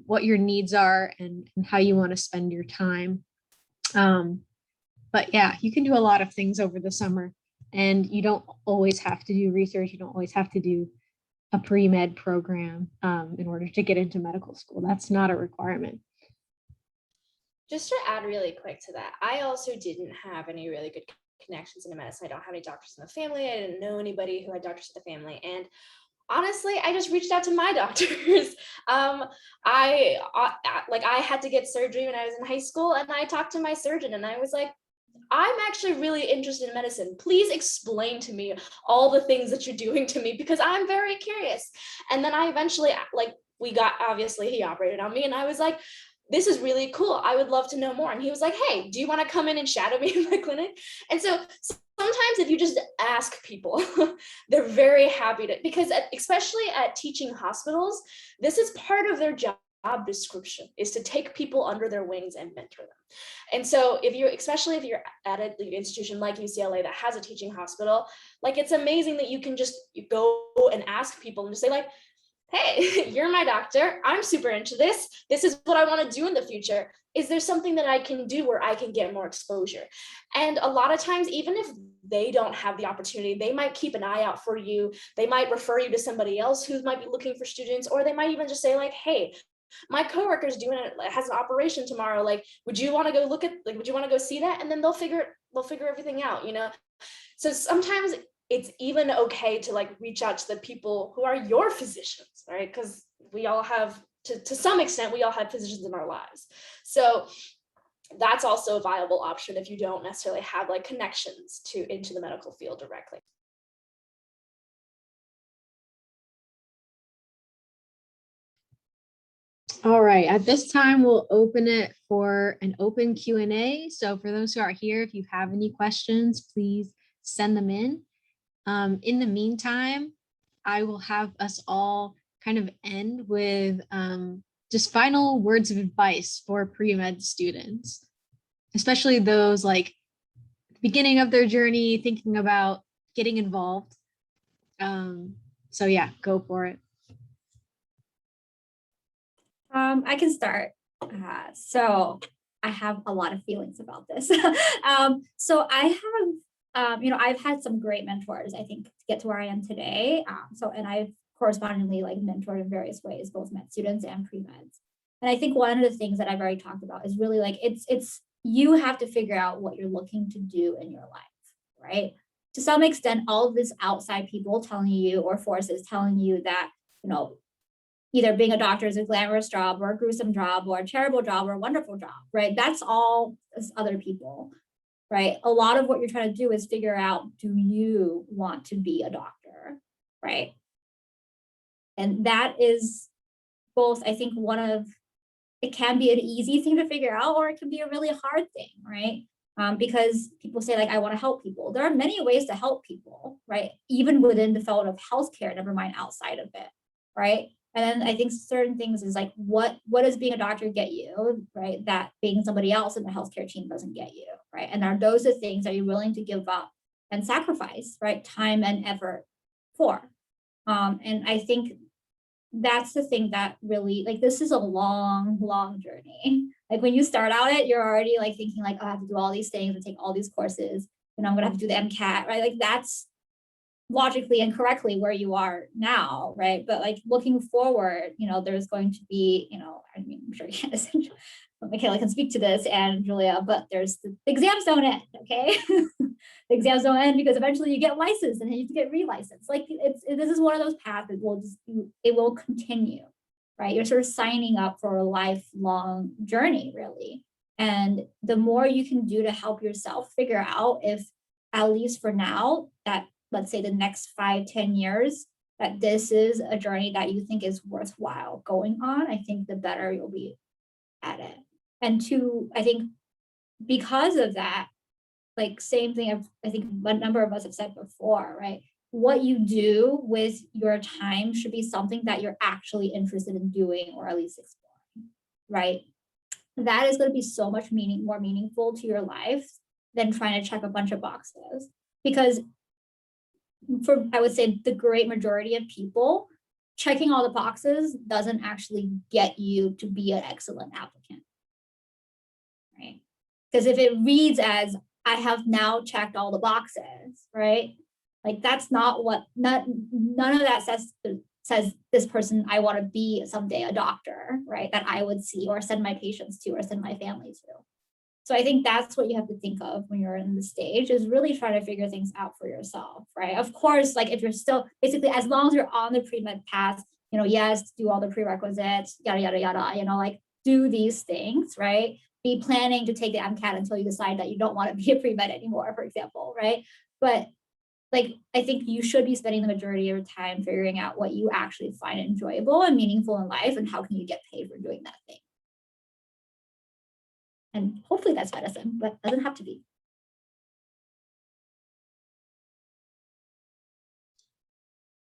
what your needs are and how you want to spend your time. But yeah, you can do a lot of things over the summer, and you don't always have to do research. You don't always have to do a pre-med program in order to get into medical school. That's not a requirement. Just to add really quick to that, I also didn't have any really good connections into medicine. I don't have any doctors in the family. I didn't know anybody who had doctors in the family. And honestly, I just reached out to my doctors. I had to get surgery when I was in high school, and I talked to my surgeon and I was like, I'm actually really interested in medicine. Please explain to me all the things that you're doing to me, because I'm very curious. And then I eventually, obviously he operated on me, and I was like, this is really cool. I would love to know more. And he was like, hey, do you want to come in and shadow me in my clinic? And so sometimes if you just ask people, they're very happy to, because especially at teaching hospitals, this is part of their job description, is to take people under their wings and mentor them. And so especially if you're at an institution like UCLA that has a teaching hospital, like, it's amazing that you can just go and ask people and just say, like, hey, you're my doctor. I'm super into this. This is what I want to do in the future. Is there something that I can do where I can get more exposure? And a lot of times, even if they don't have the opportunity, they might keep an eye out for you. They might refer you to somebody else who might be looking for students, or they might even just say, like, hey, my coworker's has an operation tomorrow. Like, would you want to go would you want to go see that? And then they'll figure everything out, So sometimes it's even okay to reach out to the people who are your physicians, right? Because we all have, to some extent, we all have physicians in our lives. So that's also a viable option if you don't necessarily have connections into the medical field directly. All right, at this time, we'll open it for an open Q&A. So for those who are here, if you have any questions, please send them in. In the meantime, I will have us all kind of end with just final words of advice for pre-med students, especially those at the beginning of their journey, thinking about getting involved. So yeah, go for it. I can start. So I have a lot of feelings about this. So I have, I've had some great mentors, I think, to get to where I am today. And I've correspondingly mentored in various ways, both med students and pre-meds. And I think one of the things that I've already talked about is really it's you have to figure out what you're looking to do in your life, right? To some extent, all of this outside people telling you, or forces telling you that, either being a doctor is a glamorous job or a gruesome job or a terrible job or a wonderful job, right? That's all other people, right? A lot of what you're trying to do is figure out, do you want to be a doctor, right? And that is both, I think, it can be an easy thing to figure out, or it can be a really hard thing, right? Because people say, I want to help people. There are many ways to help people, right? Even within the field of healthcare, never mind outside of it, right? And then I think certain things is what does being a doctor get you, right? That being somebody else in the healthcare team doesn't get you, right? And are those the things that you're willing to give up and sacrifice, right? Time and effort for. And I think that's the thing that really, this is a long, long journey. When you start out you're already thinking oh, I have to do all these things and take all these courses, and I'm gonna have to do the MCAT, right? That's logically and correctly where you are now, right? But looking forward, there's going to be, I'm sure Candice and Michaela can speak to this, and Julia, but there's the exams don't end, okay? The exams don't end because eventually you get licensed and then you have to get re-licensed. This is one of those paths that it will continue, right? You're sort of signing up for a lifelong journey, really. And the more you can do to help yourself figure out if, at least for now, that let's say the next 5-10 years, that this is a journey that you think is worthwhile going on, I think the better you'll be at it. And two, I think because of that, like same thing I think a number of us have said before, right? What you do with your time should be something that you're actually interested in doing or at least exploring, right? That is going to be so much more meaningful to your life than trying to check a bunch of boxes. Because I would say the great majority of people, checking all the boxes doesn't actually get you to be an excellent applicant, right? Because if it reads as, I have now checked all the boxes, right? Like that's not what, none of that says this person, I want to be someday a doctor, right? That I would see or send my patients to or send my family to. So I think that's what you have to think of when you're in the stage, is really trying to figure things out for yourself, right? Of course, like if you're still, basically, as long as you're on the pre-med path, yes, do all the prerequisites, yada, yada, yada, like do these things, right? Be planning to take the MCAT until you decide that you don't want to be a pre-med anymore, for example, right? But like, I think you should be spending the majority of your time figuring out what you actually find enjoyable and meaningful in life, and how can you get paid for doing that thing. And hopefully that's medicine, but it doesn't have to be.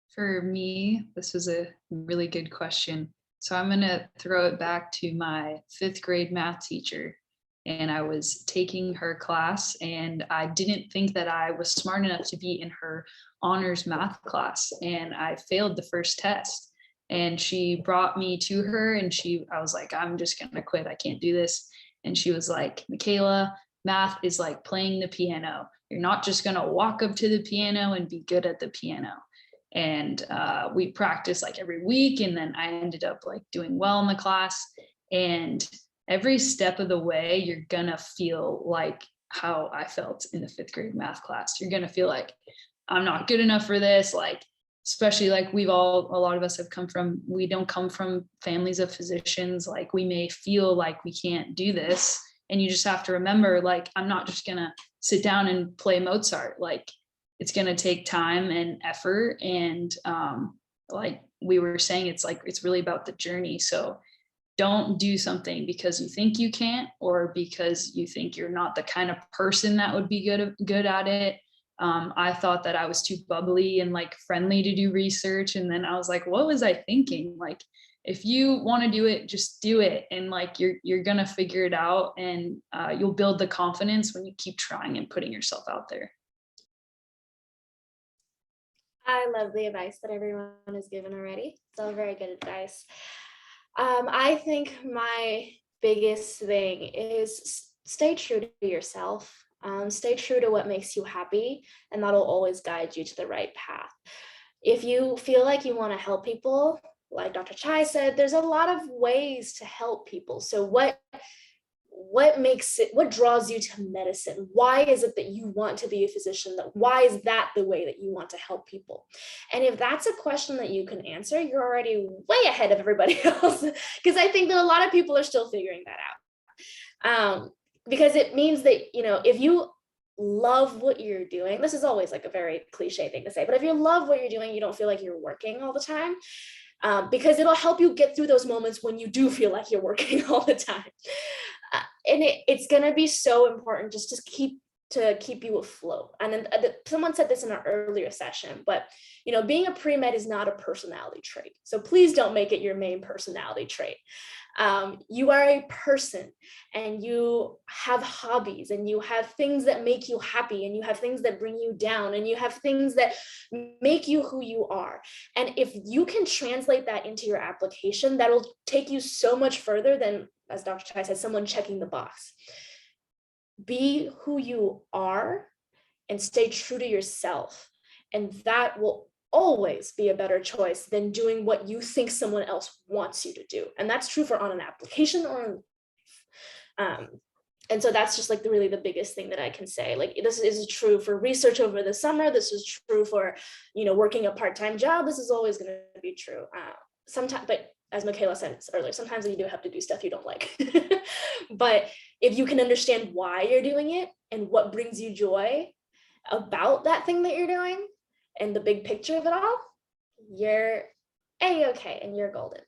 For me, this was a really good question. So I'm going to throw it back to my 5th grade math teacher. And I was taking her class, and I didn't think that I was smart enough to be in her honors math class. And I failed the first test. And she brought me to her, and I was like, I'm just going to quit. I can't do this. And she was like, Michaela, math is like playing the piano. You're not just going to walk up to the piano and be good at the piano. And we practiced like every week. And then I ended up like doing well in the class. And every step of the way, you're going to feel like how I felt in the 5th grade math class. You're going to feel like I'm not good enough for this. Like, especially like a lot of us we don't come from families of physicians. Like we may feel like we can't do this. And you just have to remember, like, I'm not just going to sit down and play Mozart. Like it's going to take time and effort. And like we were saying, it's really about the journey. So don't do something because you think you can't, or because you think you're not the kind of person that would be good at it. I thought that I was too bubbly and like friendly to do research. And then I was like, what was I thinking? Like, if you want to do it, just do it. And like, you're going to figure it out, and you'll build the confidence when you keep trying and putting yourself out there. I love the advice that everyone has given already. It's all very good advice. I think my biggest thing is stay true to yourself. Stay true to what makes you happy, and that'll always guide you to the right path. If you feel like you want to help people, like Dr. Chai said, there's a lot of ways to help people. So what draws you to medicine? Why is it that you want to be a physician? Why is that the way that you want to help people? And if that's a question that you can answer, you're already way ahead of everybody else. Because I think that a lot of people are still figuring that out. Because it means that, if you love what you're doing, this is always like a very cliche thing to say, but if you love what you're doing, you don't feel like you're working all the time, because it'll help you get through those moments when you do feel like you're working all the time. And it's going to be so important just to keep you afloat. And then someone said this in our earlier session, but being a pre-med is not a personality trait. So please don't make it your main personality trait. You are a person, and you have hobbies, and you have things that make you happy, and you have things that bring you down, and you have things that make you who you are. And if you can translate that into your application, that'll take you so much further than, as Dr. Chai said, someone checking the box. Be who you are and stay true to yourself. And that will always be a better choice than doing what you think someone else wants you to do. And that's true for on an application or and so that's just like really the biggest thing that I can say. Like, this is true for research over the summer. This is true for, working a part-time job. This is always going to be true. Sometimes, but as Michaela said earlier, sometimes you do have to do stuff you don't like. But if you can understand why you're doing it and what brings you joy about that thing that you're doing and the big picture of it all, you're A-okay and you're golden.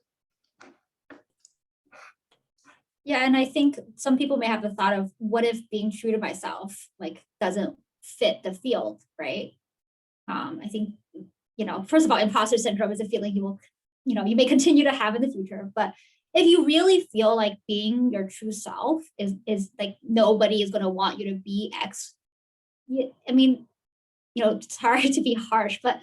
Yeah, and I think some people may have the thought of, what if being true to myself like doesn't fit the field, right? I think, first of all, imposter syndrome is a feeling you may continue to have in the future. But if you really feel like being your true self is like, nobody is going to want you to be X. I mean, it's hard to be harsh, but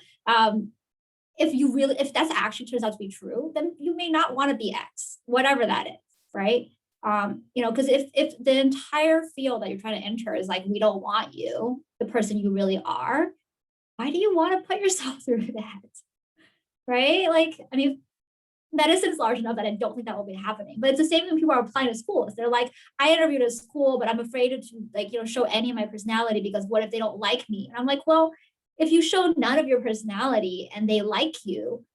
if that's actually turns out to be true, then you may not want to be X, whatever that is, right? Because if the entire field that you're trying to enter is like, we don't want you, the person you really are, why do you want to put yourself through that? Right? Like, I mean, medicine is large enough that I don't think that will be happening. But it's the same when people are applying to schools. They're like, I interviewed at school, but I'm afraid to show any of my personality, because what if they don't like me? And I'm like, well, if you show none of your personality and they like you,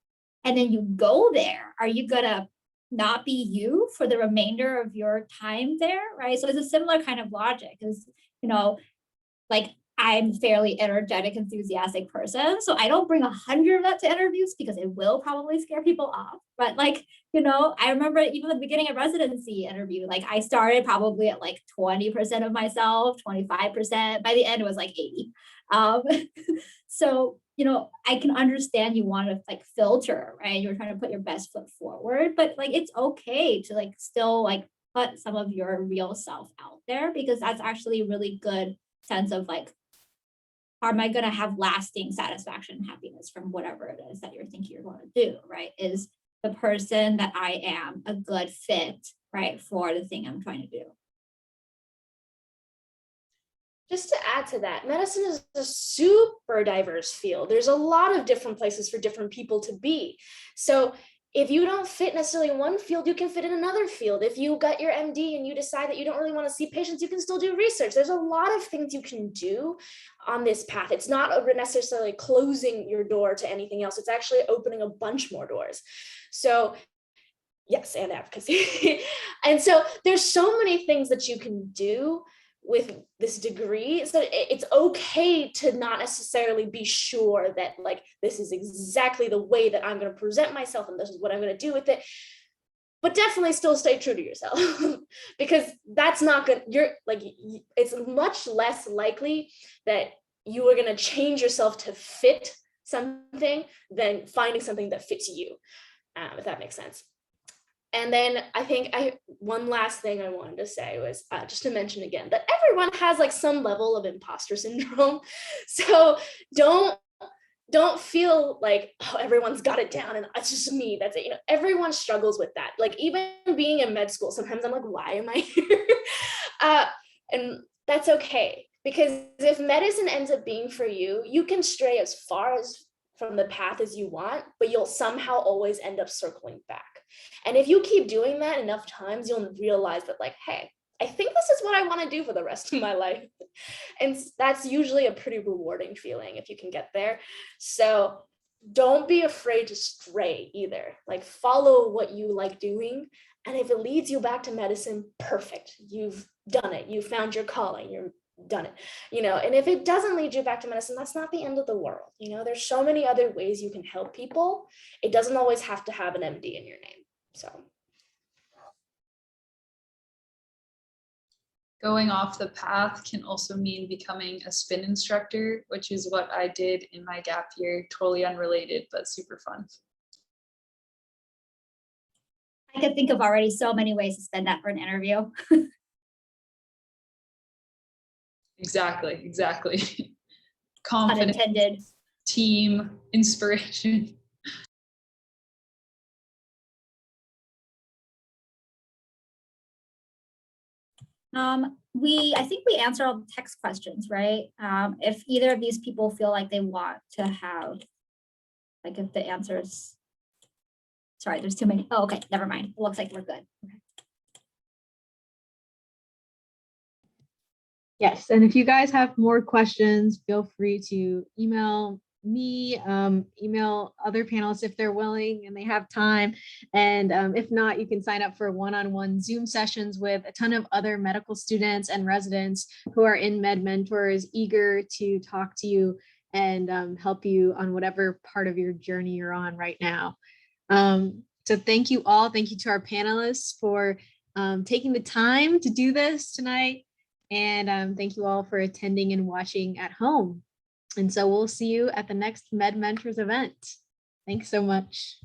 and then you go there, are you gonna not be you for the remainder of your time there? Right. So it's a similar kind of logic, is, like, I'm fairly energetic, enthusiastic person. So I don't bring 100 of that to interviews, because it will probably scare people off. But I remember even at the beginning of residency interview, like I started probably at like 20% of myself, 25%. By the end, it was like 80. So, I can understand you want to like filter, right? You're trying to put your best foot forward, but like, it's okay to like still like put some of your real self out there, because that's actually a really good sense of like, am I going to have lasting satisfaction and happiness from whatever it is that you're thinking you're going to do, right? Is the person that I am a good fit, right, for the thing I'm trying to do? Just to add to that, medicine is a super diverse field. There's a lot of different places for different people to be. So if you don't fit necessarily in one field, you can fit in another field. If you got your MD and you decide that you don't really want to see patients, you can still do research. There's a lot of things you can do on this path. It's not necessarily closing your door to anything else. It's actually opening a bunch more doors. So yes, and advocacy. And so there's so many things that you can do with this degree, so it's okay to not necessarily be sure that like this is exactly the way that I'm going to present myself and this is what I'm going to do with it, but definitely still stay true to yourself because that's not good. It's much less likely that you are going to change yourself to fit something than finding something that fits you, if that makes sense. And then I think one last thing I wanted to say was just to mention again that everyone has like some level of imposter syndrome. So don't feel like, oh, everyone's got it down and it's just me. That's it. Everyone struggles with that. Like even being in med school, sometimes I'm like, why am I here? And that's okay. Because if medicine ends up being for you, you can stray as far as from the path as you want, but you'll somehow always end up circling back. And if you keep doing that enough times, you'll realize that like, hey, I think this is what I want to do for the rest of my life. And that's usually a pretty rewarding feeling if you can get there. So don't be afraid to stray either. Like follow what you like doing. And if it leads you back to medicine, perfect. You've done it. You found your calling. You're done it, and if it doesn't lead you back to medicine, that's not the end of the world. There's so many other ways you can help people. It doesn't always have to have an MD in your name. So going off the path can also mean becoming a spin instructor, which is what I did in my gap year. Totally unrelated, but super fun. I could think of already so many ways to spin that for an interview. Exactly. Confidence, unintended. Team, inspiration. I think we answered all the text questions, right? If either of these people feel like they want to have, like if the answers, sorry, there's too many. Oh, okay, never mind. It looks like we're good. Okay. Yes, and if you guys have more questions, feel free to email me, email other panelists if they're willing and they have time. And if not, you can sign up for one-on-one Zoom sessions with a ton of other medical students and residents who are in Med Mentors, eager to talk to you and help you on whatever part of your journey you're on right now. So thank you all. Thank you to our panelists for taking the time to do this tonight. And thank you all for attending and watching at home. And so we'll see you at the next Med Mentors event. Thanks so much.